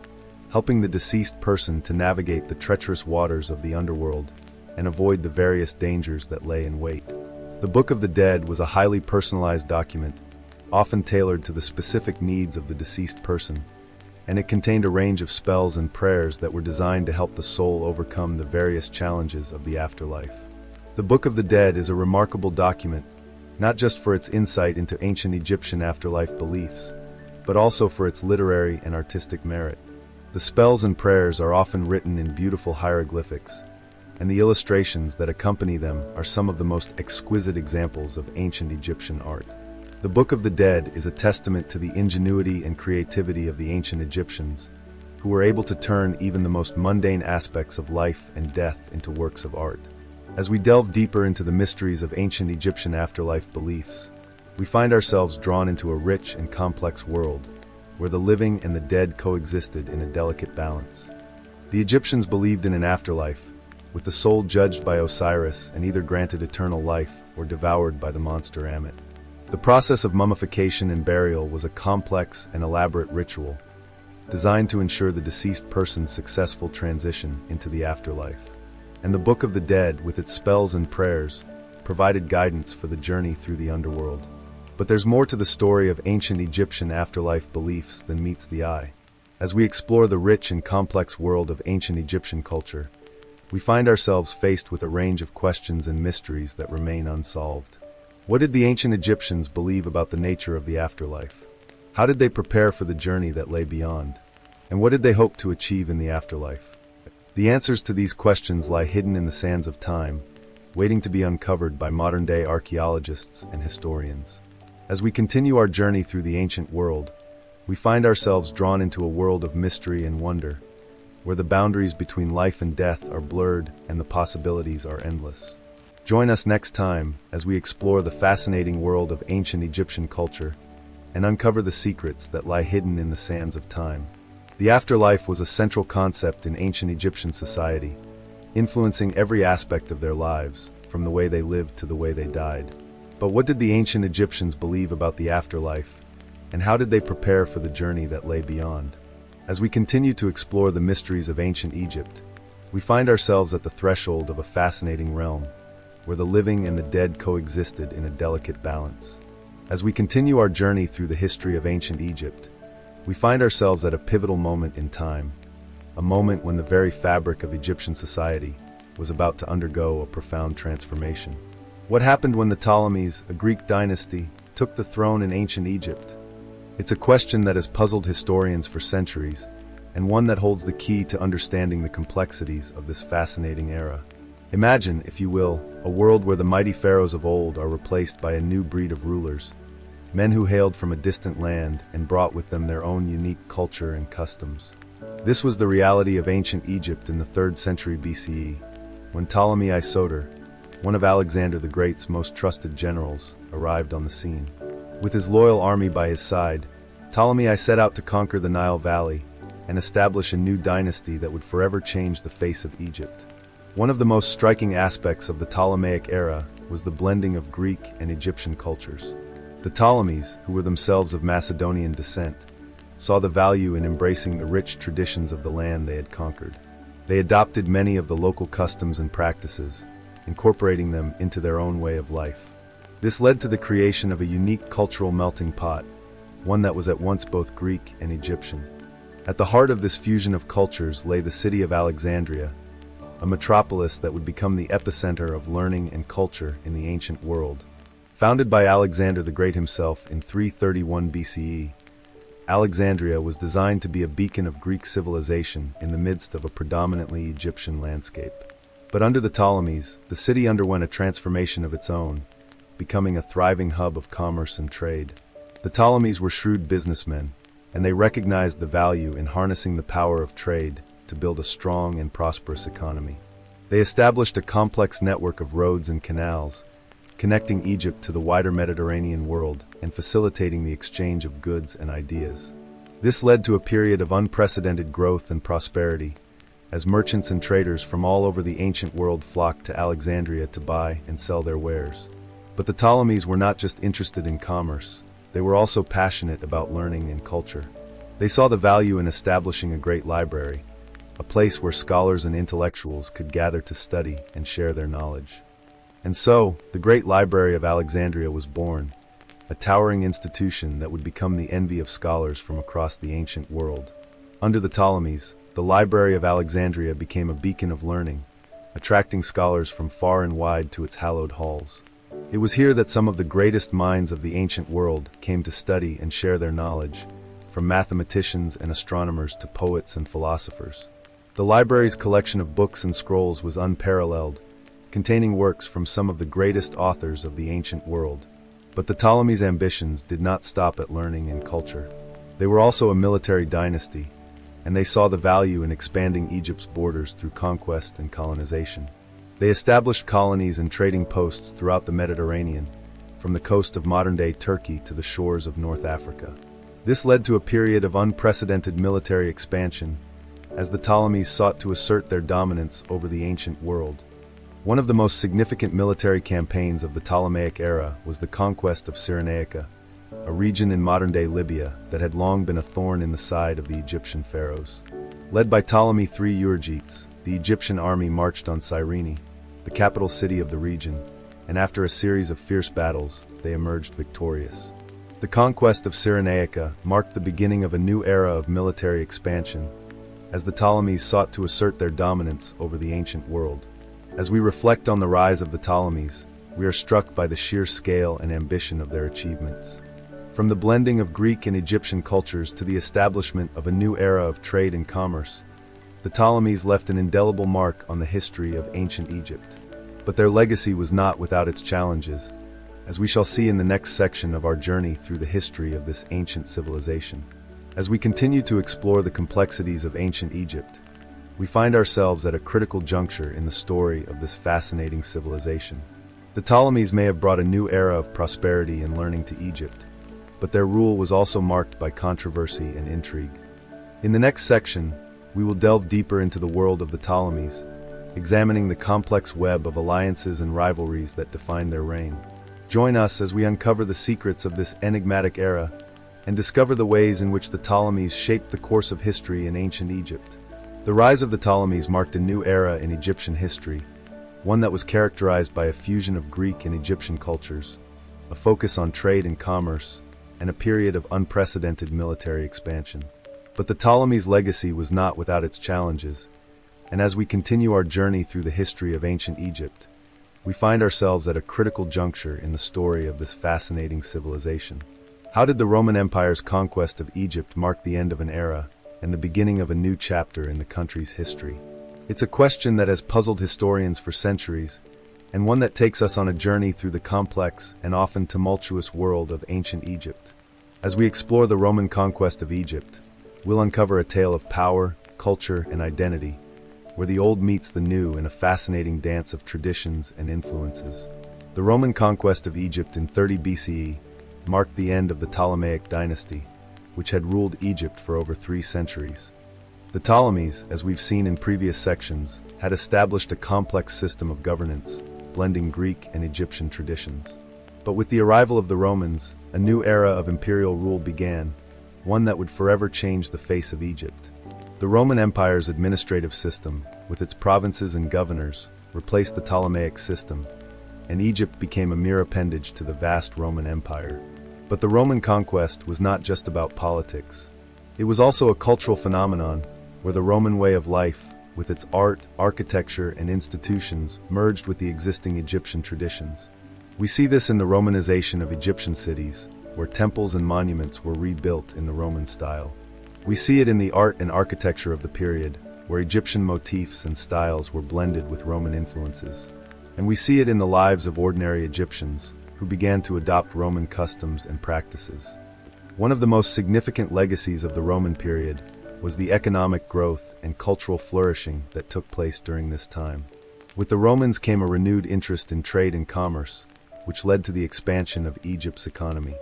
helping the deceased person to navigate the treacherous waters of the underworld and avoid the various dangers that lay in wait. The Book of the Dead was a highly personalized document, often tailored to the specific needs of the deceased person, and it contained a range of spells and prayers that were designed to help the soul overcome the various challenges of the afterlife. The Book of the Dead is a remarkable document, not just for its insight into ancient Egyptian afterlife beliefs, but also for its literary and artistic merit. The spells and prayers are often written in beautiful hieroglyphics, and the illustrations that accompany them are some of the most exquisite examples of ancient Egyptian art. The Book of the Dead is a testament to the ingenuity and creativity of the ancient Egyptians, who were able to turn even the most mundane aspects of life and death into works of art. As we delve deeper into the mysteries of ancient Egyptian afterlife beliefs, we find ourselves drawn into a rich and complex world, where the living and the dead coexisted in a delicate balance. The Egyptians believed in an afterlife, with the soul judged by Osiris and either granted eternal life or devoured by the monster Ammit. The process of mummification and burial was a complex and elaborate ritual, designed to ensure the deceased person's successful transition into the afterlife. And the Book of the Dead, with its spells and prayers, provided guidance for the journey through the underworld. But there's more to the story of ancient Egyptian afterlife beliefs than meets the eye. As we explore the rich and complex world of ancient Egyptian culture, we find ourselves faced with a range of questions and mysteries that remain unsolved. What did the ancient Egyptians believe about the nature of the afterlife? How did they prepare for the journey that lay beyond? And what did they hope to achieve in the afterlife? The answers to these questions lie hidden in the sands of time, waiting to be uncovered by modern-day archaeologists and historians. As we continue our journey through the ancient world, we find ourselves drawn into a world of mystery and wonder, where the boundaries between life and death are blurred and the possibilities are endless. Join us next time as we explore the fascinating world of ancient Egyptian culture and uncover the secrets that lie hidden in the sands of time. The afterlife was a central concept in ancient Egyptian society, influencing every aspect of their lives, from the way they lived to the way they died. But what did the ancient Egyptians believe about the afterlife, and how did they prepare for the journey that lay beyond? As we continue to explore the mysteries of ancient Egypt, we find ourselves at the threshold of a fascinating realm, where the living and the dead coexisted in a delicate balance. As we continue our journey through the history of ancient Egypt, we find ourselves at a pivotal moment in time, a moment when the very fabric of Egyptian society was about to undergo a profound transformation. What happened when the Ptolemies, a Greek dynasty, took the throne in ancient Egypt? It's a question that has puzzled historians for centuries, and one that holds the key to understanding the complexities of this fascinating era. Imagine, if you will, a world where the mighty pharaohs of old are replaced by a new breed of rulers, men who hailed from a distant land and brought with them their own unique culture and customs. This was the reality of ancient Egypt in the 3rd century BCE, when Ptolemy Isoter, one of Alexander the Great's most trusted generals, arrived on the scene. With his loyal army by his side, Ptolemy I set out to conquer the Nile Valley and establish a new dynasty that would forever change the face of Egypt. One of the most striking aspects of the Ptolemaic era was the blending of Greek and Egyptian cultures. The Ptolemies, who were themselves of Macedonian descent, saw the value in embracing the rich traditions of the land they had conquered. They adopted many of the local customs and practices, incorporating them into their own way of life. This led to the creation of a unique cultural melting pot, one that was at once both Greek and Egyptian. At the heart of this fusion of cultures lay the city of Alexandria, a metropolis that would become the epicenter of learning and culture in the ancient world. Founded by Alexander the Great himself in 331 BCE, Alexandria was designed to be a beacon of Greek civilization in the midst of a predominantly Egyptian landscape. But under the Ptolemies, the city underwent a transformation of its own, becoming a thriving hub of commerce and trade. The Ptolemies were shrewd businessmen, and they recognized the value in harnessing the power of trade to build a strong and prosperous economy. They established a complex network of roads and canals, connecting Egypt to the wider Mediterranean world and facilitating the exchange of goods and ideas. This led to a period of unprecedented growth and prosperity, as merchants and traders from all over the ancient world flocked to Alexandria to buy and sell their wares. But the Ptolemies were not just interested in commerce, they were also passionate about learning and culture. They saw the value in establishing a great library, a place where scholars and intellectuals could gather to study and share their knowledge. And so, the Great Library of Alexandria was born, a towering institution that would become the envy of scholars from across the ancient world. Under the Ptolemies, the Library of Alexandria became a beacon of learning, attracting scholars from far and wide to its hallowed halls. It was here that some of the greatest minds of the ancient world came to study and share their knowledge, from mathematicians and astronomers to poets and philosophers. The library's collection of books and scrolls was unparalleled, containing works from some of the greatest authors of the ancient world. But the Ptolemies' ambitions did not stop at learning and culture. They were also a military dynasty, and they saw the value in expanding Egypt's borders through conquest and colonization. They established colonies and trading posts throughout the Mediterranean, from the coast of modern-day Turkey to the shores of North Africa. This led to a period of unprecedented military expansion, as the Ptolemies sought to assert their dominance over the ancient world. One of the most significant military campaigns of the Ptolemaic era was the conquest of Cyrenaica, a region in modern-day Libya that had long been a thorn in the side of the Egyptian pharaohs. Led by Ptolemy III Euergetes, the Egyptian army marched on Cyrene, the capital city of the region, and after a series of fierce battles, they emerged victorious. The conquest of Cyrenaica marked the beginning of a new era of military expansion, as the Ptolemies sought to assert their dominance over the ancient world. As we reflect on the rise of the Ptolemies, we are struck by the sheer scale and ambition of their achievements. From the blending of Greek and Egyptian cultures to the establishment of a new era of trade and commerce, the Ptolemies left an indelible mark on the history of ancient Egypt. But their legacy was not without its challenges, as we shall see in the next section of our journey through the history of this ancient civilization. As we continue to explore the complexities of ancient Egypt, we find ourselves at a critical juncture in the story of this fascinating civilization. The Ptolemies may have brought a new era of prosperity and learning to Egypt, but their rule was also marked by controversy and intrigue. In the next section, we will delve deeper into the world of the Ptolemies, examining the complex web of alliances and rivalries that defined their reign. Join us as we uncover the secrets of this enigmatic era and discover the ways in which the Ptolemies shaped the course of history in ancient Egypt. The rise of the Ptolemies marked a new era in Egyptian history, one that was characterized by a fusion of Greek and Egyptian cultures, a focus on trade and commerce, and a period of unprecedented military expansion. But the Ptolemies' legacy was not without its challenges, and as we continue our journey through the history of ancient Egypt, we find ourselves at a critical juncture in the story of this fascinating civilization. How did the Roman Empire's conquest of Egypt mark the end of an era and the beginning of a new chapter in the country's history? It's a question that has puzzled historians for centuries, and one that takes us on a journey through the complex and often tumultuous world of ancient Egypt. As we explore the Roman conquest of Egypt, we'll uncover a tale of power, culture, and identity, where the old meets the new in a fascinating dance of traditions and influences. The Roman conquest of Egypt in 30 BCE marked the end of the Ptolemaic dynasty, which had ruled Egypt for over 3 centuries. The Ptolemies, as we've seen in previous sections, had established a complex system of governance, blending Greek and Egyptian traditions. But with the arrival of the Romans, a new era of imperial rule began, one that would forever change the face of Egypt. The Roman Empire's administrative system, with its provinces and governors, replaced the Ptolemaic system, and Egypt became a mere appendage to the vast Roman Empire. But the Roman conquest was not just about politics. It was also a cultural phenomenon, where the Roman way of life, with its art, architecture, and institutions, merged with the existing Egyptian traditions. We see this in the Romanization of Egyptian cities, where temples and monuments were rebuilt in the Roman style. We see it in the art and architecture of the period, where Egyptian motifs and styles were blended with Roman influences. And we see it in the lives of ordinary Egyptians, who began to adopt Roman customs and practices. One of the most significant legacies of the Roman period was the economic growth and cultural flourishing that took place during this time. With the Romans came a renewed interest in trade and commerce, which led to the expansion of Egypt's economy.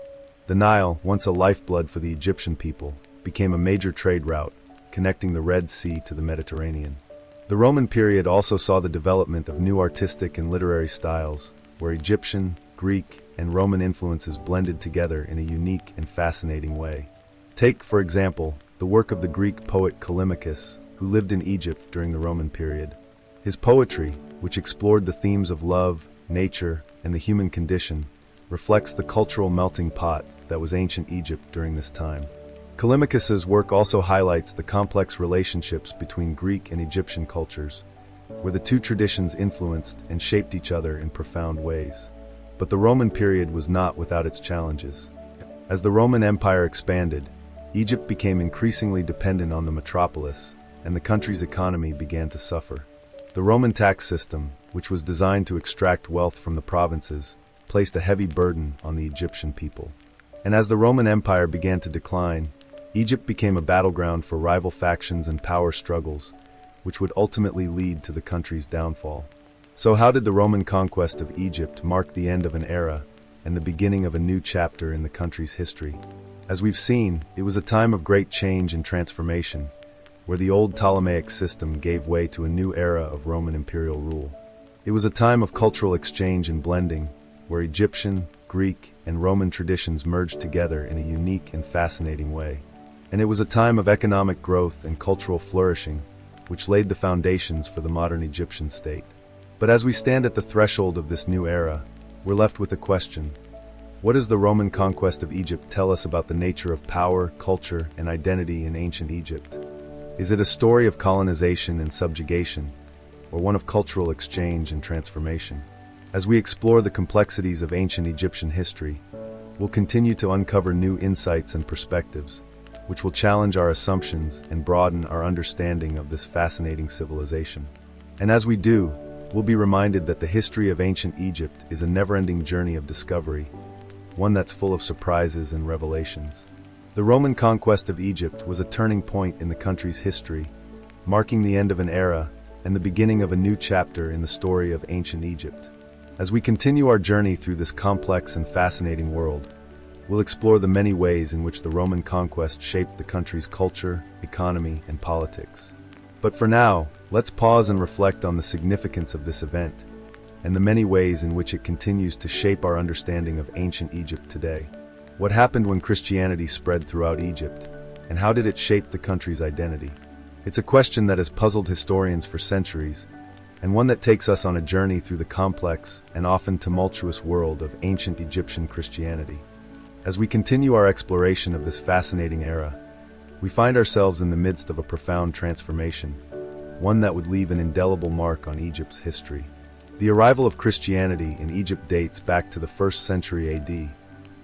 The Nile, once a lifeblood for the Egyptian people, became a major trade route, connecting the Red Sea to the Mediterranean. The Roman period also saw the development of new artistic and literary styles, where Egyptian, Greek, and Roman influences blended together in a unique and fascinating way. Take, for example, the work of the Greek poet Callimachus, who lived in Egypt during the Roman period. His poetry, which explored the themes of love, nature, and the human condition, reflects the cultural melting pot that was ancient Egypt during this time. Callimachus's work also highlights the complex relationships between Greek and Egyptian cultures, where the two traditions influenced and shaped each other in profound ways. But the Roman period was not without its challenges. As the Roman Empire expanded, Egypt became increasingly dependent on the metropolis, and the country's economy began to suffer. The Roman tax system, which was designed to extract wealth from the provinces, placed a heavy burden on the Egyptian people. And as the Roman Empire began to decline, Egypt became a battleground for rival factions and power struggles, which would ultimately lead to the country's downfall. So how did the Roman conquest of Egypt mark the end of an era and the beginning of a new chapter in the country's history? As we've seen, it was a time of great change and transformation, where the old Ptolemaic system gave way to a new era of Roman imperial rule. It was a time of cultural exchange and blending, where Egyptian, Greek, and Roman traditions merged together in a unique and fascinating way. And it was a time of economic growth and cultural flourishing, which laid the foundations for the modern Egyptian state. But as we stand at the threshold of this new era, we're left with a question. What does the Roman conquest of Egypt tell us about the nature of power, culture, and identity in ancient Egypt? Is it a story of colonization and subjugation, or one of cultural exchange and transformation? As we explore the complexities of ancient Egyptian history, we'll continue to uncover new insights and perspectives, which will challenge our assumptions and broaden our understanding of this fascinating civilization. And as we do, we'll be reminded that the history of ancient Egypt is a never-ending journey of discovery, one that's full of surprises and revelations. The Roman conquest of Egypt was a turning point in the country's history, marking the end of an era and the beginning of a new chapter in the story of ancient Egypt. As we continue our journey through this complex and fascinating world, we'll explore the many ways in which the Roman conquest shaped the country's culture, economy, and politics. But for now, let's pause and reflect on the significance of this event and the many ways in which it continues to shape our understanding of ancient Egypt today. What happened when Christianity spread throughout Egypt, and how did it shape the country's identity? It's a question that has puzzled historians for centuries, and one that takes us on a journey through the complex and often tumultuous world of ancient Egyptian Christianity. As we continue our exploration of this fascinating era, we find ourselves in the midst of a profound transformation, one that would leave an indelible mark on Egypt's history. The arrival of Christianity in Egypt dates back to the 1st century AD,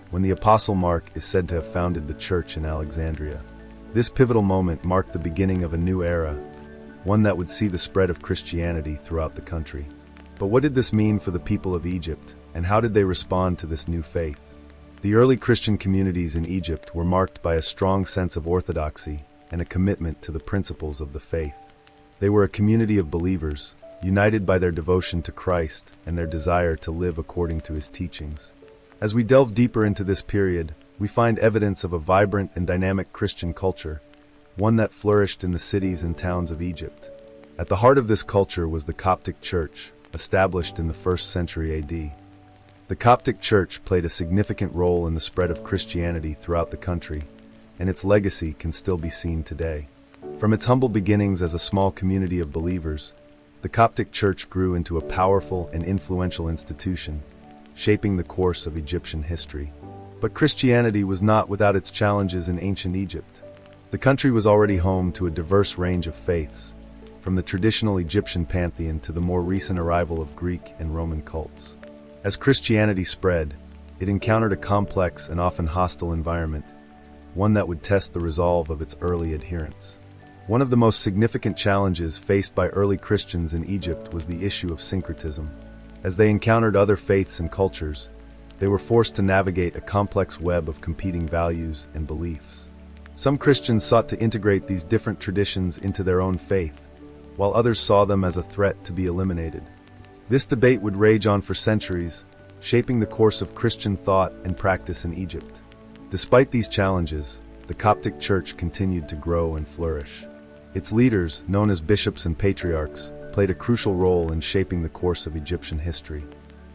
when the Apostle Mark is said to have founded the church in Alexandria. This pivotal moment marked the beginning of a new era, one that would see the spread of Christianity throughout the country. But what did this mean for the people of Egypt, and how did they respond to this new faith? The early Christian communities in Egypt were marked by a strong sense of orthodoxy and a commitment to the principles of the faith. They were a community of believers, united by their devotion to Christ and their desire to live according to his teachings. As we delve deeper into this period, we find evidence of a vibrant and dynamic Christian culture, one that flourished in the cities and towns of Egypt. At the heart of this culture was the Coptic Church, established in the 1st century AD. The Coptic Church played a significant role in the spread of Christianity throughout the country, and its legacy can still be seen today. From its humble beginnings as a small community of believers, the Coptic Church grew into a powerful and influential institution, shaping the course of Egyptian history. But Christianity was not without its challenges in ancient Egypt. The country was already home to a diverse range of faiths, from the traditional Egyptian pantheon to the more recent arrival of Greek and Roman cults. As Christianity spread, it encountered a complex and often hostile environment, one that would test the resolve of its early adherents. One of the most significant challenges faced by early Christians in Egypt was the issue of syncretism. As they encountered other faiths and cultures, they were forced to navigate a complex web of competing values and beliefs. Some Christians sought to integrate these different traditions into their own faith, while others saw them as a threat to be eliminated. This debate would rage on for centuries, shaping the course of Christian thought and practice in Egypt. Despite these challenges, the Coptic Church continued to grow and flourish. Its leaders, known as bishops and patriarchs, played a crucial role in shaping the course of Egyptian history.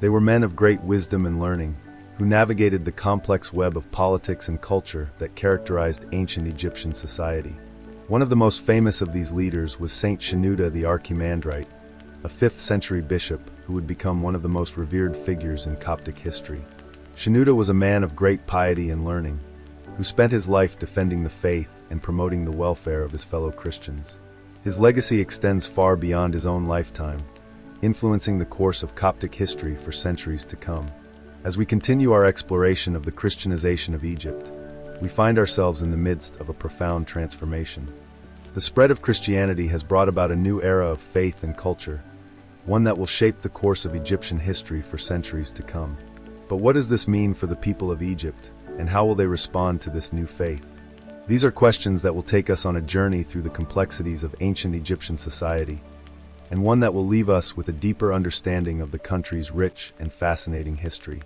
They were men of great wisdom and learning, who navigated the complex web of politics and culture that characterized ancient Egyptian society. One of the most famous of these leaders was Saint Shenouda the Archimandrite, a 5th century bishop who would become one of the most revered figures in Coptic history. Shenouda was a man of great piety and learning, who spent his life defending the faith and promoting the welfare of his fellow Christians. His legacy extends far beyond his own lifetime, influencing the course of Coptic history for centuries to come. As we continue our exploration of the Christianization of Egypt, we find ourselves in the midst of a profound transformation. The spread of Christianity has brought about a new era of faith and culture, one that will shape the course of Egyptian history for centuries to come. But what does this mean for the people of Egypt, and how will they respond to this new faith? These are questions that will take us on a journey through the complexities of ancient Egyptian society, and one that will leave us with a deeper understanding of the country's rich and fascinating history.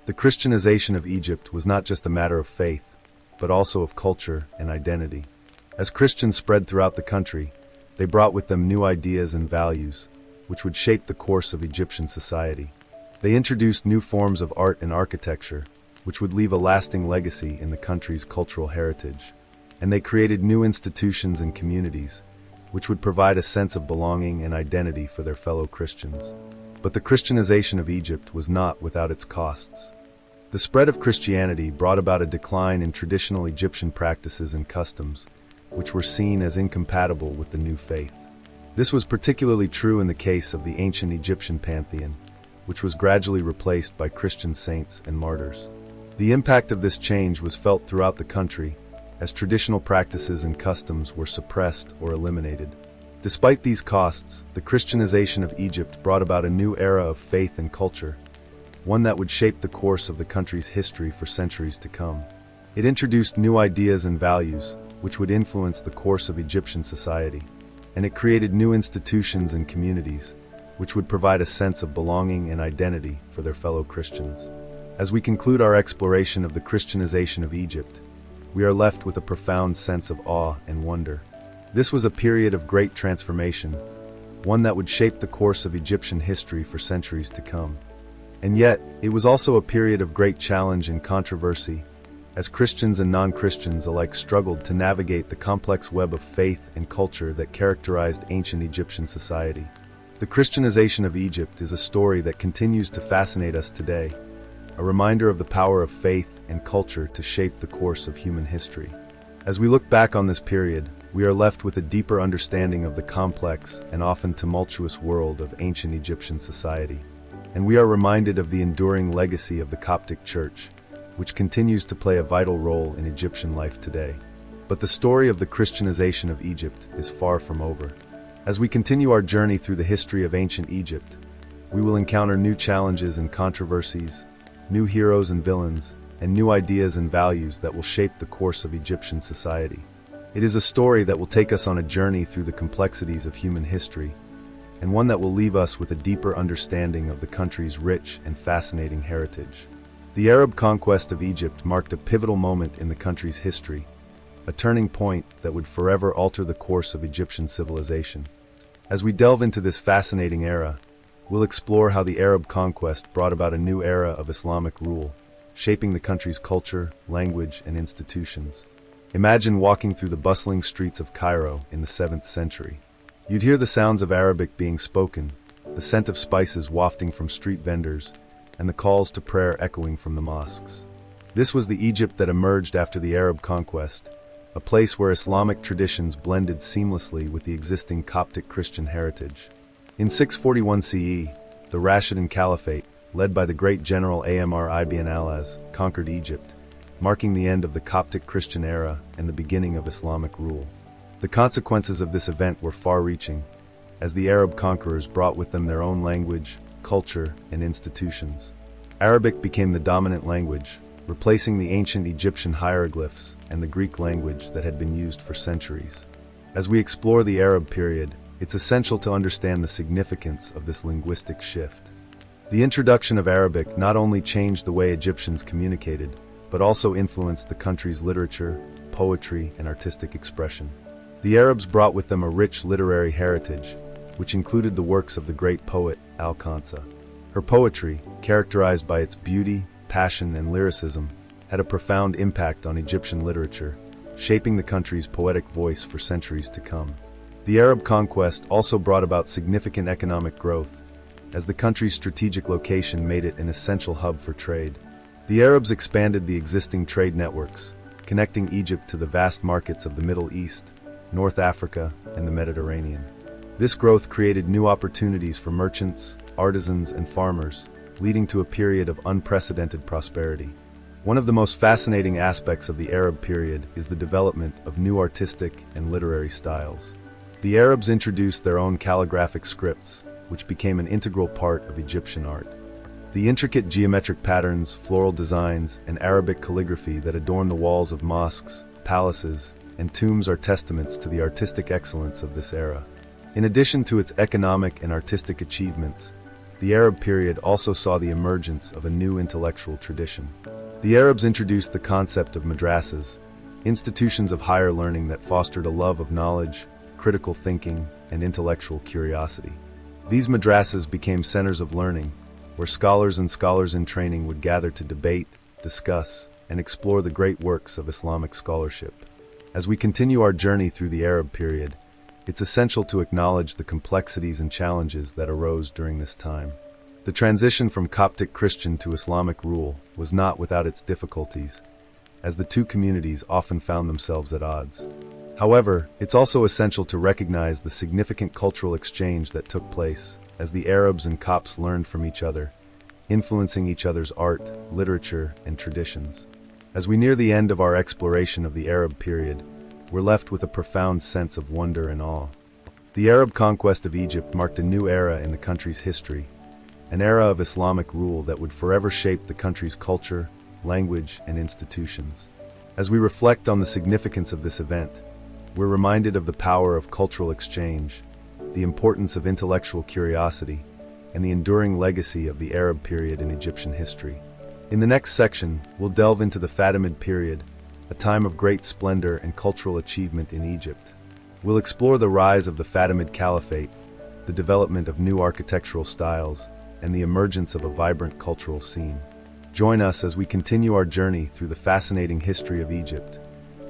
The Christianization of Egypt was not just a matter of faith, but also of culture and identity. As Christians spread throughout the country, they brought with them new ideas and values, which would shape the course of Egyptian society. They introduced new forms of art and architecture, which would leave a lasting legacy in the country's cultural heritage. And they created new institutions and communities, which would provide a sense of belonging and identity for their fellow Christians. But the Christianization of Egypt was not without its costs. The spread of Christianity brought about a decline in traditional Egyptian practices and customs, which were seen as incompatible with the new faith. This was particularly true in the case of the ancient Egyptian pantheon, which was gradually replaced by Christian saints and martyrs. The impact of this change was felt throughout the country, as traditional practices and customs were suppressed or eliminated. Despite these costs, the Christianization of Egypt brought about a new era of faith and culture, one that would shape the course of the country's history for centuries to come. It introduced new ideas and values, which would influence the course of Egyptian society, and it created new institutions and communities, which would provide a sense of belonging and identity for their fellow Christians. As we conclude our exploration of the Christianization of Egypt, we are left with a profound sense of awe and wonder. This was a period of great transformation, one that would shape the course of Egyptian history for centuries to come. And yet, it was also a period of great challenge and controversy, as Christians and non-Christians alike struggled to navigate the complex web of faith and culture that characterized ancient Egyptian society. The Christianization of Egypt is a story that continues to fascinate us today, a reminder of the power of faith and culture to shape the course of human history. As we look back on this period, we are left with a deeper understanding of the complex and often tumultuous world of ancient Egyptian society. And we are reminded of the enduring legacy of the Coptic Church, which continues to play a vital role in Egyptian life today. But the story of the Christianization of Egypt is far from over. As we continue our journey through the history of ancient Egypt, we will encounter new challenges and controversies, new heroes and villains, and new ideas and values that will shape the course of Egyptian society. It is a story that will take us on a journey through the complexities of human history, and one that will leave us with a deeper understanding of the country's rich and fascinating heritage. The Arab conquest of Egypt marked a pivotal moment in the country's history, a turning point that would forever alter the course of Egyptian civilization. As we delve into this fascinating era, we'll explore how the Arab conquest brought about a new era of Islamic rule, shaping the country's culture, language, and institutions. Imagine walking through the bustling streets of Cairo in the 7th century. You'd hear the sounds of Arabic being spoken, the scent of spices wafting from street vendors, and the calls to prayer echoing from the mosques. This was the Egypt that emerged after the Arab conquest, a place where Islamic traditions blended seamlessly with the existing Coptic Christian heritage. In 641 CE, the Rashidun Caliphate, led by the great general Amr ibn al-As, conquered Egypt, marking the end of the Coptic Christian era and the beginning of Islamic rule. The consequences of this event were far-reaching, as the Arab conquerors brought with them their own language, culture, and institutions. Arabic became the dominant language, replacing the ancient Egyptian hieroglyphs and the Greek language that had been used for centuries. As we explore the Arab period, it's essential to understand the significance of this linguistic shift. The introduction of Arabic not only changed the way Egyptians communicated, but also influenced the country's literature, poetry, and artistic expression. The Arabs brought with them a rich literary heritage, which included the works of the great poet Al-Kansa. Her poetry, characterized by its beauty, passion, and lyricism, had a profound impact on Egyptian literature, shaping the country's poetic voice for centuries to come. The Arab conquest also brought about significant economic growth, as the country's strategic location made it an essential hub for trade. The Arabs expanded the existing trade networks, connecting Egypt to the vast markets of the Middle East, North Africa, and the Mediterranean. This growth created new opportunities for merchants, artisans, and farmers, leading to a period of unprecedented prosperity. One of the most fascinating aspects of the Arab period is the development of new artistic and literary styles. The Arabs introduced their own calligraphic scripts, which became an integral part of Egyptian art. The intricate geometric patterns, floral designs, and Arabic calligraphy that adorn the walls of mosques, palaces, and tombs are testaments to the artistic excellence of this era. In addition to its economic and artistic achievements, the Arab period also saw the emergence of a new intellectual tradition. The Arabs introduced the concept of madrasas, institutions of higher learning that fostered a love of knowledge, critical thinking, and intellectual curiosity. These madrasas became centers of learning, where scholars and scholars in training would gather to debate, discuss, and explore the great works of Islamic scholarship. As we continue our journey through the Arab period, it's essential to acknowledge the complexities and challenges that arose during this time. The transition from Coptic Christian to Islamic rule was not without its difficulties, as the two communities often found themselves at odds. However, it's also essential to recognize the significant cultural exchange that took place as the Arabs and Copts learned from each other, influencing each other's art, literature, and traditions. As we near the end of our exploration of the Arab period, we're left with a profound sense of wonder and awe. The Arab conquest of Egypt marked a new era in the country's history, an era of Islamic rule that would forever shape the country's culture, language, and institutions. As we reflect on the significance of this event, we're reminded of the power of cultural exchange, the importance of intellectual curiosity, and the enduring legacy of the Arab period in Egyptian history. In the next section, we'll delve into the Fatimid period, a time of great splendor and cultural achievement in Egypt. We'll explore the rise of the Fatimid Caliphate, the development of new architectural styles, and the emergence of a vibrant cultural scene. Join us as we continue our journey through the fascinating history of Egypt,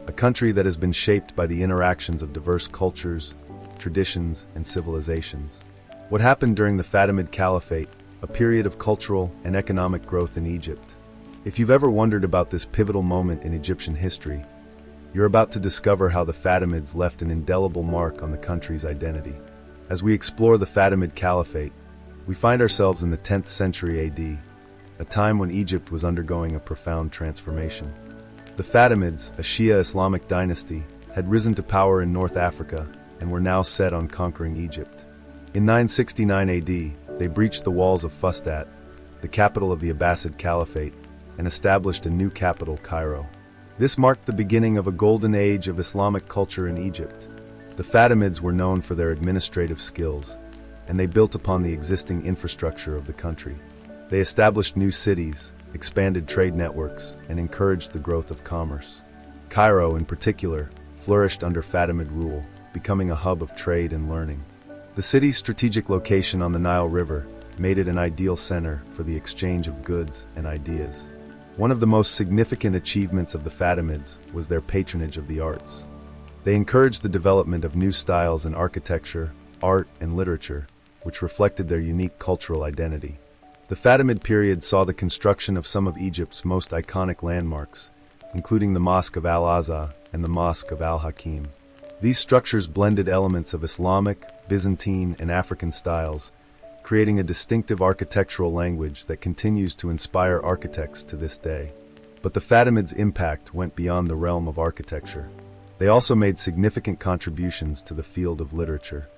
a country that has been shaped by the interactions of diverse cultures, traditions, and civilizations. What happened during the Fatimid Caliphate, a period of cultural and economic growth in Egypt? If you've ever wondered about this pivotal moment in Egyptian history, you're about to discover how the Fatimids left an indelible mark on the country's identity. As we explore the Fatimid Caliphate, we find ourselves in the 10th century AD, a time when Egypt was undergoing a profound transformation. The Fatimids, a Shia Islamic dynasty, had risen to power in North Africa and were now set on conquering Egypt. In 969 AD, they breached the walls of Fustat, the capital of the Abbasid Caliphate, and established a new capital, Cairo. This marked the beginning of a golden age of Islamic culture in Egypt. The Fatimids were known for their administrative skills, and they built upon the existing infrastructure of the country. They established new cities, expanded trade networks, and encouraged the growth of commerce. Cairo, in particular, flourished under Fatimid rule, becoming a hub of trade and learning. The city's strategic location on the Nile River made it an ideal center for the exchange of goods and ideas. One of the most significant achievements of the Fatimids was their patronage of the arts. They encouraged the development of new styles in architecture, art, and literature, which reflected their unique cultural identity. The Fatimid period saw the construction of some of Egypt's most iconic landmarks, including the Mosque of Al-Azza and the Mosque of Al-Hakim. These structures blended elements of Islamic, Byzantine, and African styles, creating a distinctive architectural language that continues to inspire architects to this day. But the Fatimids' impact went beyond the realm of architecture. They also made significant contributions to the field of literature.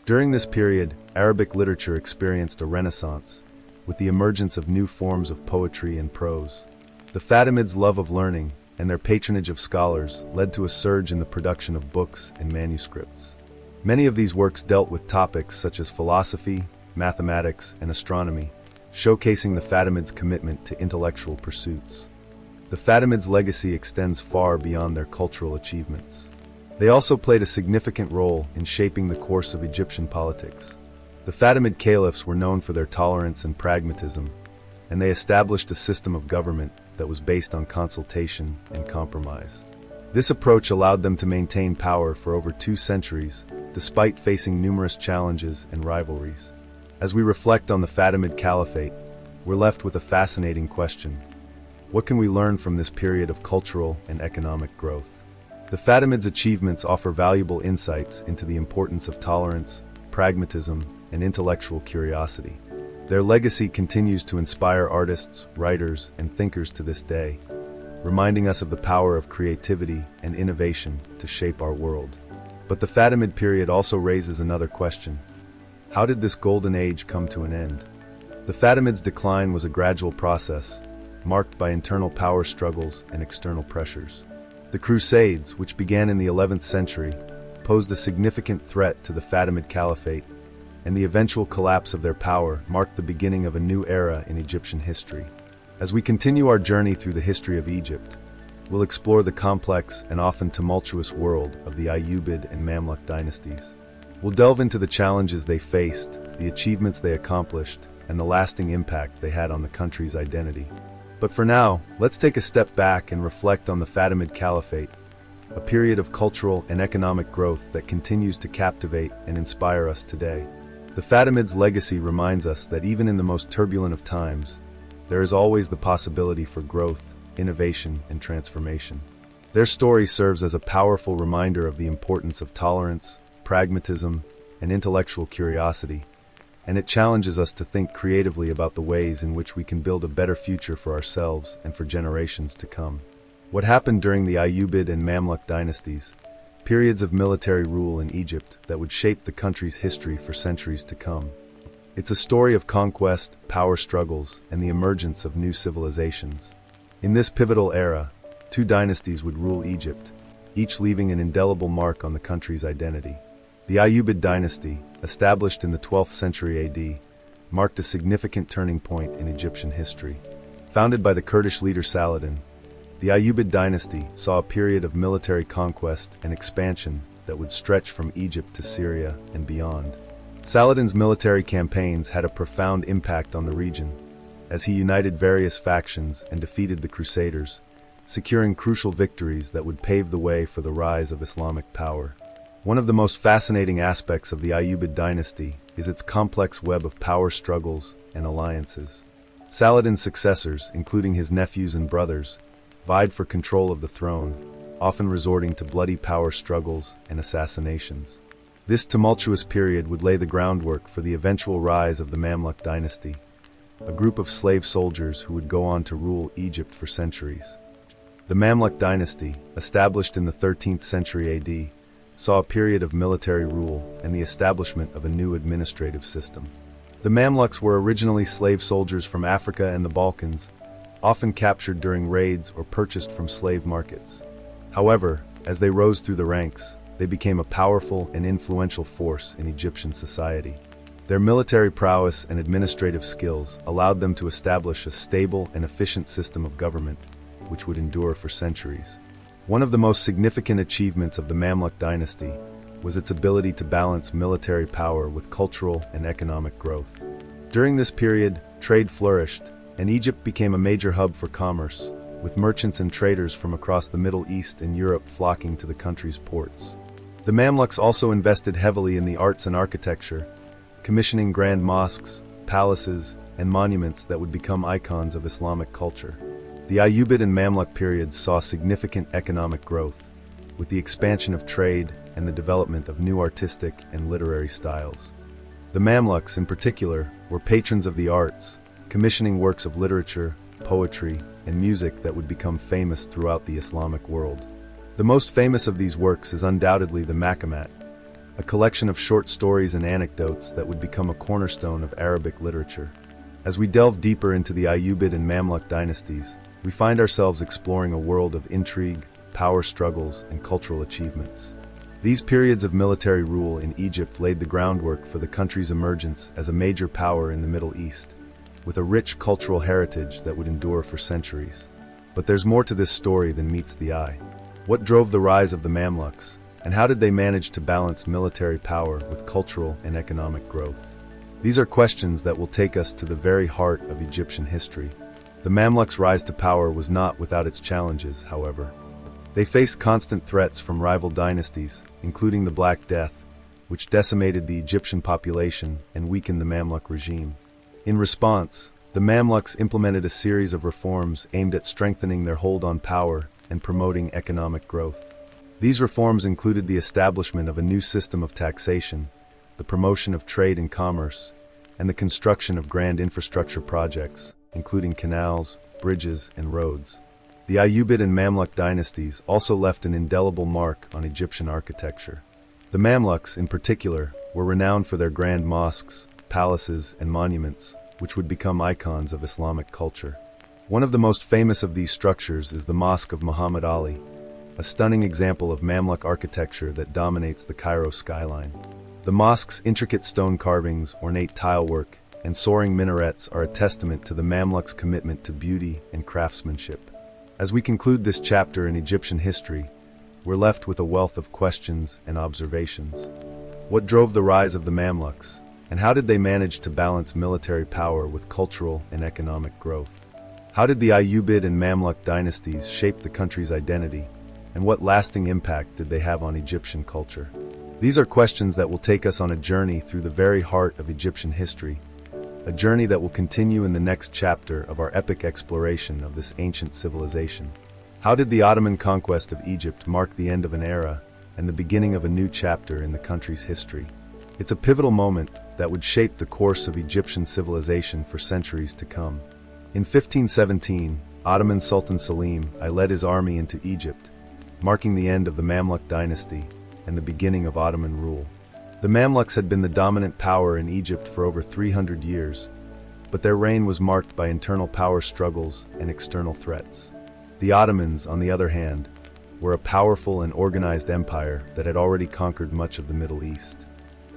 During this period, Arabic literature experienced a renaissance, with the emergence of new forms of poetry and prose. The Fatimids' love of learning and their patronage of scholars led to a surge in the production of books and manuscripts. Many of these works dealt with topics such as philosophy, mathematics, and astronomy, showcasing the Fatimids' commitment to intellectual pursuits. The Fatimids' legacy extends far beyond their cultural achievements. They also played a significant role in shaping the course of Egyptian politics. The Fatimid caliphs were known for their tolerance and pragmatism, and they established a system of government that was based on consultation and compromise. This approach allowed them to maintain power for over 2 centuries, despite facing numerous challenges and rivalries. As we reflect on the Fatimid Caliphate, we're left with a fascinating question. What can we learn from this period of cultural and economic growth? The Fatimids' achievements offer valuable insights into the importance of tolerance, pragmatism, and intellectual curiosity. Their legacy continues to inspire artists, writers, and thinkers to this day, reminding us of the power of creativity and innovation to shape our world. But the Fatimid period also raises another question. How did this golden age come to an end? The Fatimids' decline was a gradual process, marked by internal power struggles and external pressures. The Crusades, which began in the 11th century, posed a significant threat to the Fatimid Caliphate, and the eventual collapse of their power marked the beginning of a new era in Egyptian history. As we continue our journey through the history of Egypt, we'll explore the complex and often tumultuous world of the Ayyubid and Mamluk dynasties. We'll delve into the challenges they faced, the achievements they accomplished, and the lasting impact they had on the country's identity. But for now, let's take a step back and reflect on the Fatimid Caliphate, a period of cultural and economic growth that continues to captivate and inspire us today. The Fatimids' legacy reminds us that even in the most turbulent of times, there is always the possibility for growth, innovation, and transformation. Their story serves as a powerful reminder of the importance of tolerance, pragmatism, and intellectual curiosity, and it challenges us to think creatively about the ways in which we can build a better future for ourselves and for generations to come. What happened during the Ayyubid and Mamluk dynasties, periods of military rule in Egypt that would shape the country's history for centuries to come. It's a story of conquest, power struggles, and the emergence of new civilizations. In this pivotal era, two dynasties would rule Egypt, each leaving an indelible mark on the country's identity. The Ayyubid dynasty, established in the 12th century AD, marked a significant turning point in Egyptian history. Founded by the Kurdish leader Saladin, the Ayyubid dynasty saw a period of military conquest and expansion that would stretch from Egypt to Syria and beyond. Saladin's military campaigns had a profound impact on the region, as he united various factions and defeated the Crusaders, securing crucial victories that would pave the way for the rise of Islamic power. One of the most fascinating aspects of the Ayyubid dynasty is its complex web of power struggles and alliances. Saladin's successors, including his nephews and brothers, vied for control of the throne, often resorting to bloody power struggles and assassinations. This tumultuous period would lay the groundwork for the eventual rise of the Mamluk dynasty, a group of slave soldiers who would go on to rule Egypt for centuries. The Mamluk dynasty, established in the 13th century AD, saw a period of military rule and the establishment of a new administrative system. The Mamluks were originally slave soldiers from Africa and the Balkans, often captured during raids or purchased from slave markets. However, as they rose through the ranks, they became a powerful and influential force in Egyptian society. Their military prowess and administrative skills allowed them to establish a stable and efficient system of government, which would endure for centuries. One of the most significant achievements of the Mamluk dynasty was its ability to balance military power with cultural and economic growth. During this period, trade flourished, and Egypt became a major hub for commerce, with merchants and traders from across the Middle East and Europe flocking to the country's ports. The Mamluks also invested heavily in the arts and architecture, commissioning grand mosques, palaces, and monuments that would become icons of Islamic culture. The Ayyubid and Mamluk periods saw significant economic growth, with the expansion of trade and the development of new artistic and literary styles. The Mamluks, in particular, were patrons of the arts, commissioning works of literature, poetry, and music that would become famous throughout the Islamic world. The most famous of these works is undoubtedly the Maqamat, a collection of short stories and anecdotes that would become a cornerstone of Arabic literature. As we delve deeper into the Ayyubid and Mamluk dynasties, we find ourselves exploring a world of intrigue, power struggles, and cultural achievements. These periods of military rule in Egypt laid the groundwork for the country's emergence as a major power in the Middle East, with a rich cultural heritage that would endure for centuries. But there's more to this story than meets the eye. What drove the rise of the Mamluks, and how did they manage to balance military power with cultural and economic growth? These are questions that will take us to the very heart of Egyptian history. The Mamluks' rise to power was not without its challenges, however. They faced constant threats from rival dynasties, including the Black Death, which decimated the Egyptian population and weakened the Mamluk regime. In response, the Mamluks implemented a series of reforms aimed at strengthening their hold on power and promoting economic growth. These reforms included the establishment of a new system of taxation, the promotion of trade and commerce, and the construction of grand infrastructure projects, including canals, bridges, and roads. The Ayyubid and Mamluk dynasties also left an indelible mark on Egyptian architecture. The Mamluks, in particular, were renowned for their grand mosques, palaces, and monuments, which would become icons of Islamic culture. One of the most famous of these structures is the Mosque of Muhammad Ali, a stunning example of Mamluk architecture that dominates the Cairo skyline. The mosque's intricate stone carvings, ornate tilework, and soaring minarets are a testament to the Mamluks' commitment to beauty and craftsmanship. As we conclude this chapter in Egyptian history, we're left with a wealth of questions and observations. What drove the rise of the Mamluks, and how did they manage to balance military power with cultural and economic growth? How did the Ayyubid and Mamluk dynasties shape the country's identity, and what lasting impact did they have on Egyptian culture? These are questions that will take us on a journey through the very heart of Egyptian history, a journey that will continue in the next chapter of our epic exploration of this ancient civilization. How did the Ottoman conquest of Egypt mark the end of an era and the beginning of a new chapter in the country's history? It's a pivotal moment that would shape the course of Egyptian civilization for centuries to come. In 1517, Ottoman Sultan Selim I led his army into Egypt, marking the end of the Mamluk dynasty and the beginning of Ottoman rule. The Mamluks had been the dominant power in Egypt for over 300 years, but their reign was marked by internal power struggles and external threats. The Ottomans, on the other hand, were a powerful and organized empire that had already conquered much of the Middle East.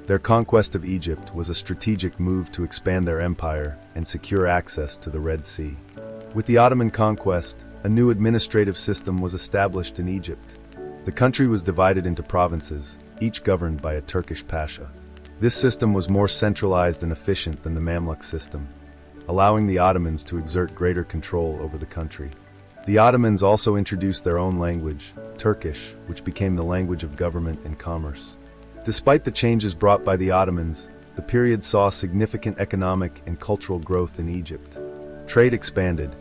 Their conquest of Egypt was a strategic move to expand their empire and secure access to the Red Sea. With the Ottoman conquest, a new administrative system was established in Egypt. The country was divided into provinces, each governed by a Turkish pasha. This system was more centralized and efficient than the Mamluk system, allowing the Ottomans to exert greater control over the country. The Ottomans also introduced their own language, Turkish, which became the language of government and commerce. Despite the changes brought by the Ottomans, the period saw significant economic and cultural growth in Egypt. Trade expanded,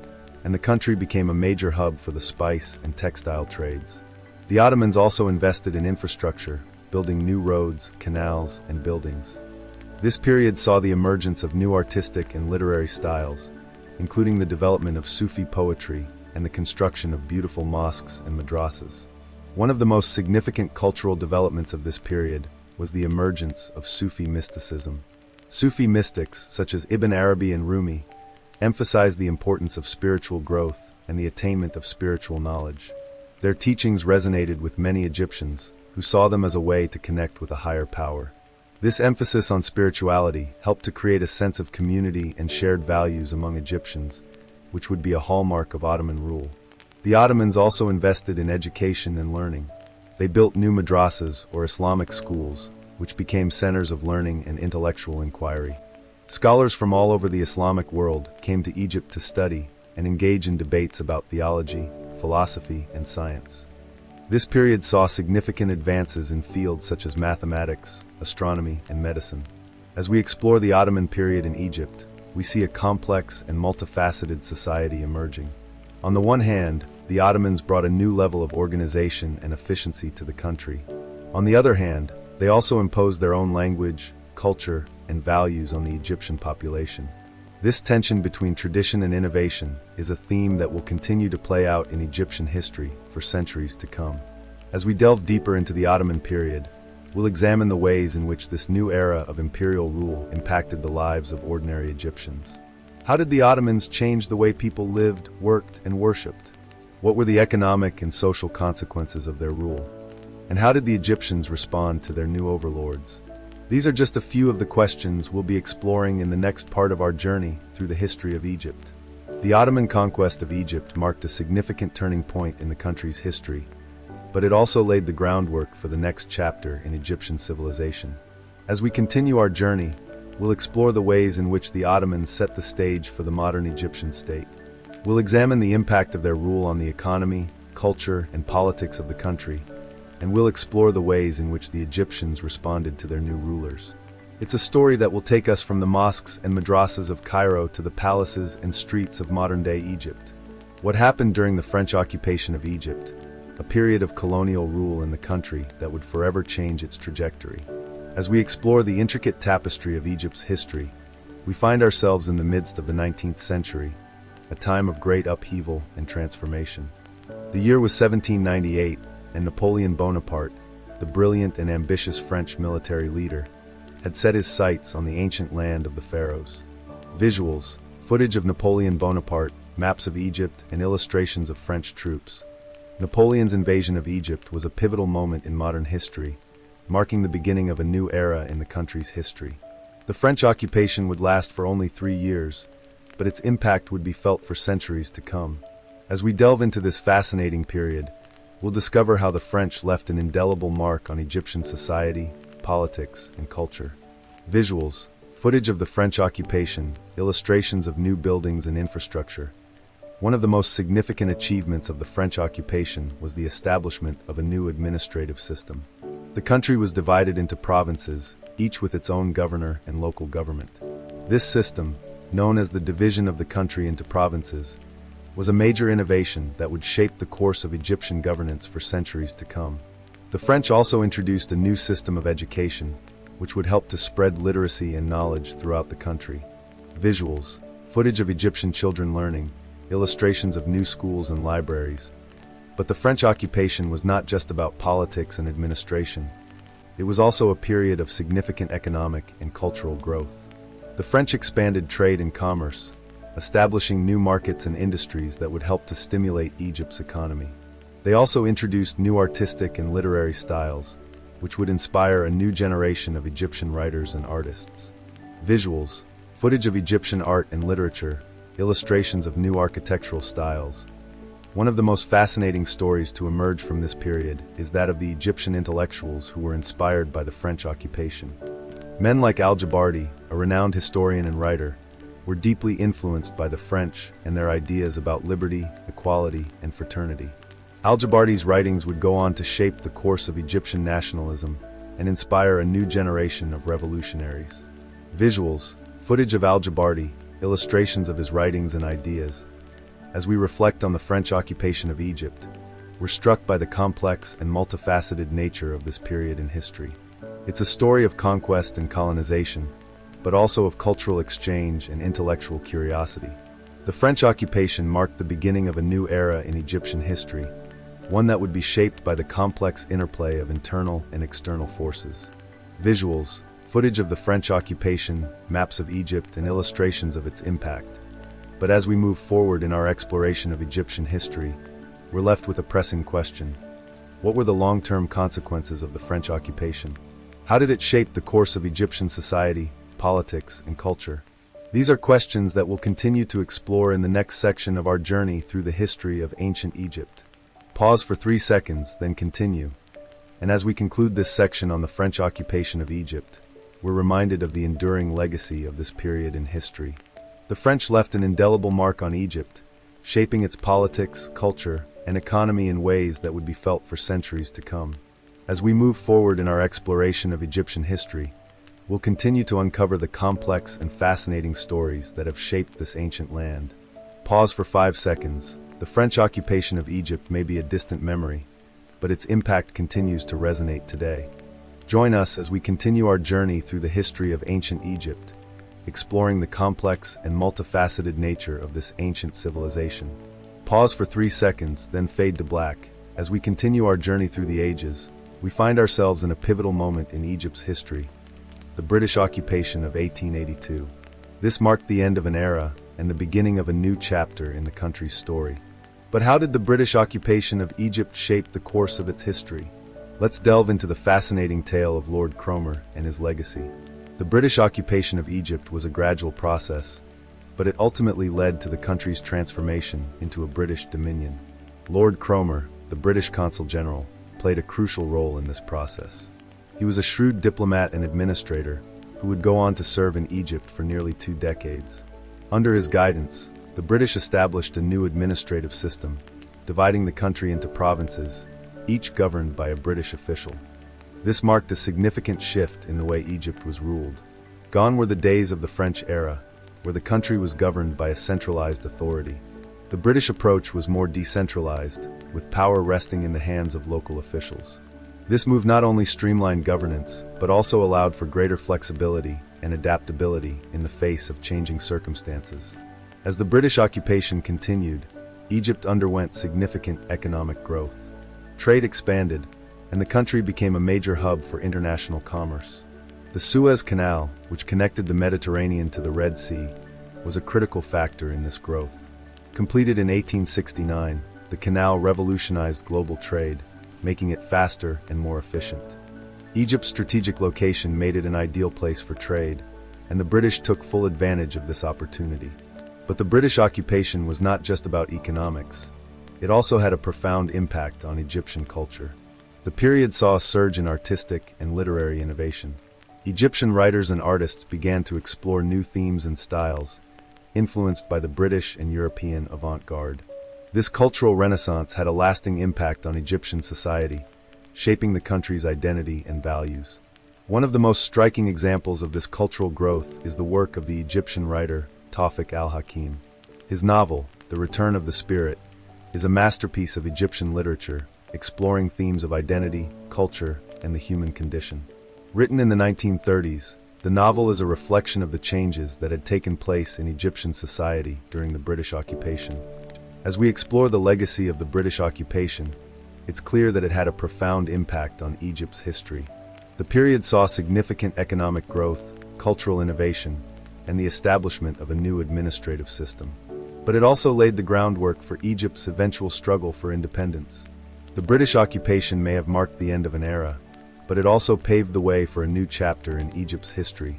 and the country became a major hub for the spice and textile trades. The Ottomans also invested in infrastructure, building new roads, canals, and buildings. This period saw the emergence of new artistic and literary styles, including the development of Sufi poetry and the construction of beautiful mosques and madrasas. One of the most significant cultural developments of this period was the emergence of Sufi mysticism. Sufi mystics, such as Ibn Arabi and Rumi, emphasized the importance of spiritual growth and the attainment of spiritual knowledge. Their teachings resonated with many Egyptians, who saw them as a way to connect with a higher power. This emphasis on spirituality helped to create a sense of community and shared values among Egyptians, which would be a hallmark of Ottoman rule. The Ottomans also invested in education and learning. They built new madrasas, or Islamic schools, which became centers of learning and intellectual inquiry. Scholars from all over the Islamic world came to Egypt to study and engage in debates about theology, philosophy, and science. This period saw significant advances in fields such as mathematics, astronomy, and medicine. As we explore the Ottoman period in Egypt, we see a complex and multifaceted society emerging. On the one hand, the Ottomans brought a new level of organization and efficiency to the country. On the other hand, they also imposed their own language, culture, and values on the Egyptian population. This tension between tradition and innovation is a theme that will continue to play out in Egyptian history for centuries to come. As we delve deeper into the Ottoman period, we'll examine the ways in which this new era of imperial rule impacted the lives of ordinary Egyptians. How did the Ottomans change the way people lived, worked, and worshipped? What were the economic and social consequences of their rule? And how did the Egyptians respond to their new overlords? These are just a few of the questions we'll be exploring in the next part of our journey through the history of Egypt. The Ottoman conquest of Egypt marked a significant turning point in the country's history, but it also laid the groundwork for the next chapter in Egyptian civilization. As we continue our journey, we'll explore the ways in which the Ottomans set the stage for the modern Egyptian state. We'll examine the impact of their rule on the economy, culture, and politics of the country, and we'll explore the ways in which the Egyptians responded to their new rulers. It's a story that will take us from the mosques and madrasas of Cairo to the palaces and streets of modern-day Egypt. What happened during the French occupation of Egypt, a period of colonial rule in the country that would forever change its trajectory. As we explore the intricate tapestry of Egypt's history, we find ourselves in the midst of the 19th century, a time of great upheaval and transformation. The year was 1798, and Napoleon Bonaparte, the brilliant and ambitious French military leader, had set his sights on the ancient land of the pharaohs. Visuals, footage of Napoleon Bonaparte, maps of Egypt, and illustrations of French troops. Napoleon's invasion of Egypt was a pivotal moment in modern history, marking the beginning of a new era in the country's history. The French occupation would last for only 3 years, but its impact would be felt for centuries to come. As we delve into this fascinating period, we'll discover how the French left an indelible mark on Egyptian society, politics, and culture. Visuals, footage of the French occupation, illustrations of new buildings and infrastructure. One of the most significant achievements of the French occupation was the establishment of a new administrative system. The country was divided into provinces, each with its own governor and local government. This system, known as the division of the country into provinces, was a major innovation that would shape the course of Egyptian governance for centuries to come. The French also introduced a new system of education, which would help to spread literacy and knowledge throughout the country. Visuals, footage of Egyptian children learning, illustrations of new schools and libraries. But the French occupation was not just about politics and administration. It was also a period of significant economic and cultural growth. The French expanded trade and commerce, establishing new markets and industries that would help to stimulate Egypt's economy. They also introduced new artistic and literary styles, which would inspire a new generation of Egyptian writers and artists. Visuals, footage of Egyptian art and literature, illustrations of new architectural styles. One of the most fascinating stories to emerge from this period is that of the Egyptian intellectuals who were inspired by the French occupation. Men like Al-Jabardi, a renowned historian and writer, were deeply influenced by the French and their ideas about liberty, equality, and fraternity. Al-Jabardi's writings would go on to shape the course of Egyptian nationalism and inspire a new generation of revolutionaries. Visuals, footage of Al-Jabardi, illustrations of his writings and ideas. As we reflect on the French occupation of Egypt, we're struck by the complex and multifaceted nature of this period in history. It's a story of conquest and colonization, but also of cultural exchange and intellectual curiosity. The French occupation marked the beginning of a new era in Egyptian history, one that would be shaped by the complex interplay of internal and external forces. Visuals, footage of the French occupation, maps of Egypt, and illustrations of its impact. But as we move forward in our exploration of Egyptian history, we're left with a pressing question. What were the long-term consequences of the French occupation? How did it shape the course of Egyptian society, politics, and culture? These are questions that we'll continue to explore in the next section of our journey through the history of ancient Egypt. Pause for 3 seconds, then continue. And as we conclude this section on the French occupation of Egypt, we're reminded of the enduring legacy of this period in history. The French left an indelible mark on Egypt, shaping its politics, culture, and economy in ways that would be felt for centuries to come. As we move forward in our exploration of Egyptian history, we'll continue to uncover the complex and fascinating stories that have shaped this ancient land. Pause for 5 seconds. The French occupation of Egypt may be a distant memory, but its impact continues to resonate today. Join us as we continue our journey through the history of ancient Egypt, exploring the complex and multifaceted nature of this ancient civilization. Pause for 3 seconds, then fade to black. As we continue our journey through the ages, we find ourselves in a pivotal moment in Egypt's history, the British occupation of 1882. This marked the end of an era and the beginning of a new chapter in the country's story. But how did the British occupation of Egypt shape the course of its history? Let's delve into the fascinating tale of Lord Cromer and his legacy. The British occupation of Egypt was a gradual process, but it ultimately led to the country's transformation into a British dominion. Lord Cromer, the British Consul General, played a crucial role in this process. He was a shrewd diplomat and administrator who would go on to serve in Egypt for nearly 2 decades. Under his guidance, the British established a new administrative system, dividing the country into provinces, each governed by a British official. This marked a significant shift in the way Egypt was ruled. Gone were the days of the French era, where the country was governed by a centralized authority. The British approach was more decentralized, with power resting in the hands of local officials. This move not only streamlined governance, but also allowed for greater flexibility and adaptability in the face of changing circumstances. As the British occupation continued, Egypt underwent significant economic growth. Trade expanded, and the country became a major hub for international commerce. The Suez Canal, which connected the Mediterranean to the Red Sea, was a critical factor in this growth. Completed in 1869, the canal revolutionized global trade, making it faster and more efficient. Egypt's strategic location made it an ideal place for trade, and the British took full advantage of this opportunity. But the British occupation was not just about economics. It also had a profound impact on Egyptian culture. The period saw a surge in artistic and literary innovation. Egyptian writers and artists began to explore new themes and styles, influenced by the British and European avant-garde. This cultural renaissance had a lasting impact on Egyptian society, shaping the country's identity and values. One of the most striking examples of this cultural growth is the work of the Egyptian writer Tawfiq al-Hakim. His novel, The Return of the Spirit, is a masterpiece of Egyptian literature, exploring themes of identity, culture, and the human condition. Written in the 1930s, the novel is a reflection of the changes that had taken place in Egyptian society during the British occupation. As we explore the legacy of the British occupation, it's clear that it had a profound impact on Egypt's history. The period saw significant economic growth, cultural innovation, and the establishment of a new administrative system. But it also laid the groundwork for Egypt's eventual struggle for independence. The British occupation may have marked the end of an era, but it also paved the way for a new chapter in Egypt's history,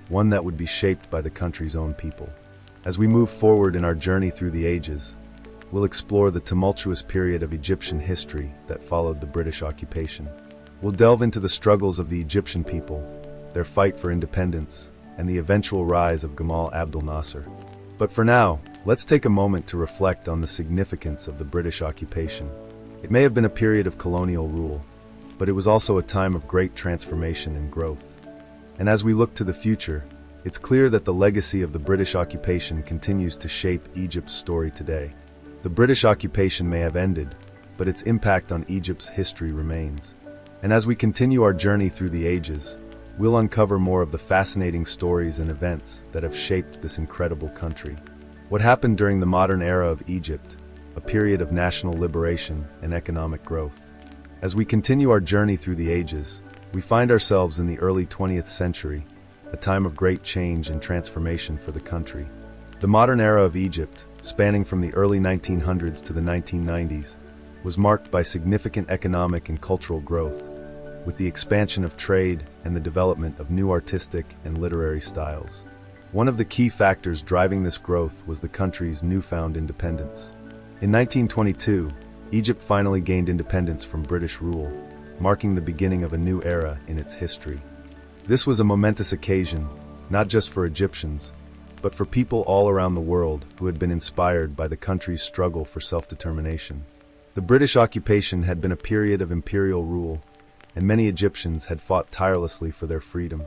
one that would be shaped by the country's own people. As we move forward in our journey through the ages, we'll explore the tumultuous period of Egyptian history that followed the British occupation. We'll delve into the struggles of the Egyptian people, their fight for independence, and the eventual rise of Gamal Abdel Nasser. But for now, let's take a moment to reflect on the significance of the British occupation. It may have been a period of colonial rule, but it was also a time of great transformation and growth. And as we look to the future, it's clear that the legacy of the British occupation continues to shape Egypt's story today. The British occupation may have ended, but its impact on Egypt's history remains. And as we continue our journey through the ages, we'll uncover more of the fascinating stories and events that have shaped this incredible country. What happened during the modern era of Egypt, a period of national liberation and economic growth. As we continue our journey through the ages, we find ourselves in the early 20th century, a time of great change and transformation for the country. The modern era of Egypt, spanning from the early 1900s to the 1990s, was marked by significant economic and cultural growth, with the expansion of trade and the development of new artistic and literary styles. One of the key factors driving this growth was the country's newfound independence. In 1922, Egypt finally gained independence from British rule, marking the beginning of a new era in its history. This was a momentous occasion, not just for Egyptians, but for people all around the world who had been inspired by the country's struggle for self-determination. The British occupation had been a period of imperial rule, and many Egyptians had fought tirelessly for their freedom.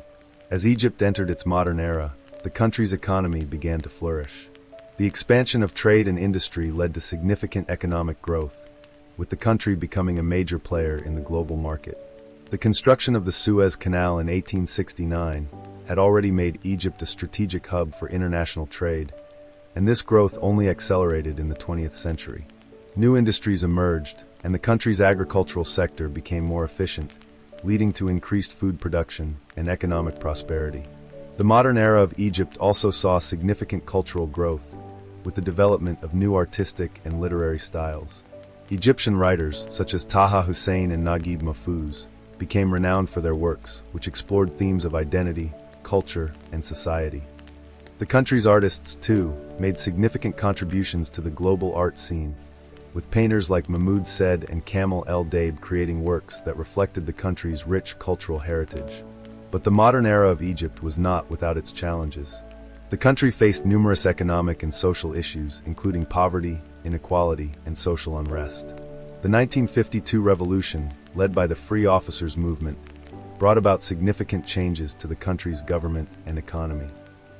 As Egypt entered its modern era, the country's economy began to flourish. The expansion of trade and industry led to significant economic growth, with the country becoming a major player in the global market. The construction of the Suez Canal in 1869 had already made Egypt a strategic hub for international trade, and this growth only accelerated in the 20th century. New industries emerged, and the country's agricultural sector became more efficient, leading to increased food production and economic prosperity. The modern era of Egypt also saw significant cultural growth, with the development of new artistic and literary styles. Egyptian writers, such as Taha Hussein and Naguib Mahfouz, became renowned for their works, which explored themes of identity, culture, and society. The country's artists, too, made significant contributions to the global art scene, with painters like Mahmoud Said and Kamel El Daib creating works that reflected the country's rich cultural heritage. But the modern era of Egypt was not without its challenges. The country faced numerous economic and social issues, including poverty, inequality, and social unrest. The 1952 revolution, led by the Free Officers Movement, brought about significant changes to the country's government and economy.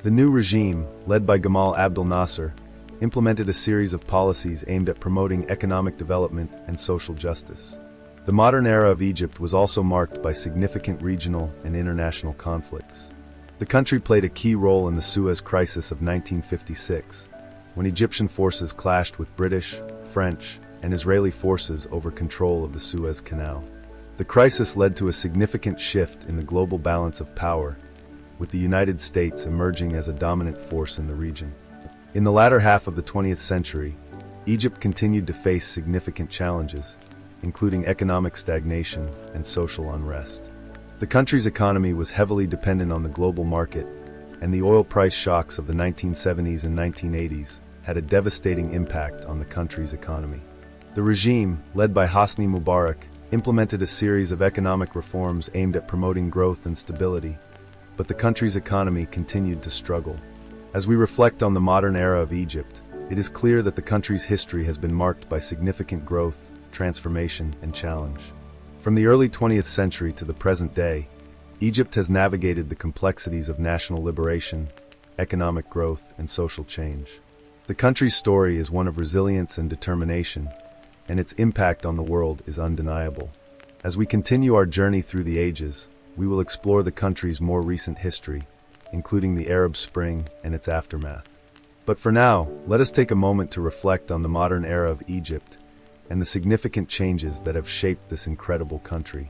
The new regime, led by Gamal Abdel Nasser, implemented a series of policies aimed at promoting economic development and social justice. The modern era of Egypt was also marked by significant regional and international conflicts. The country played a key role in the Suez Crisis of 1956, when Egyptian forces clashed with British, French, and Israeli forces over control of the Suez Canal. The crisis led to a significant shift in the global balance of power, with the United States emerging as a dominant force in the region. In the latter half of the 20th century, Egypt continued to face significant challenges, including economic stagnation and social unrest. The country's economy was heavily dependent on the global market, and the oil price shocks of the 1970s and 1980s had a devastating impact on the country's economy. The regime, led by Hosni Mubarak, implemented a series of economic reforms aimed at promoting growth and stability, but the country's economy continued to struggle. As we reflect on the modern era of Egypt, it is clear that the country's history has been marked by significant growth, transformation, and challenge. From the early 20th century to the present day, Egypt has navigated the complexities of national liberation, economic growth, and social change. The country's story is one of resilience and determination, and its impact on the world is undeniable. As we continue our journey through the ages, we will explore the country's more recent history, including the Arab Spring and its aftermath. But for now, let us take a moment to reflect on the modern era of Egypt and the significant changes that have shaped this incredible country.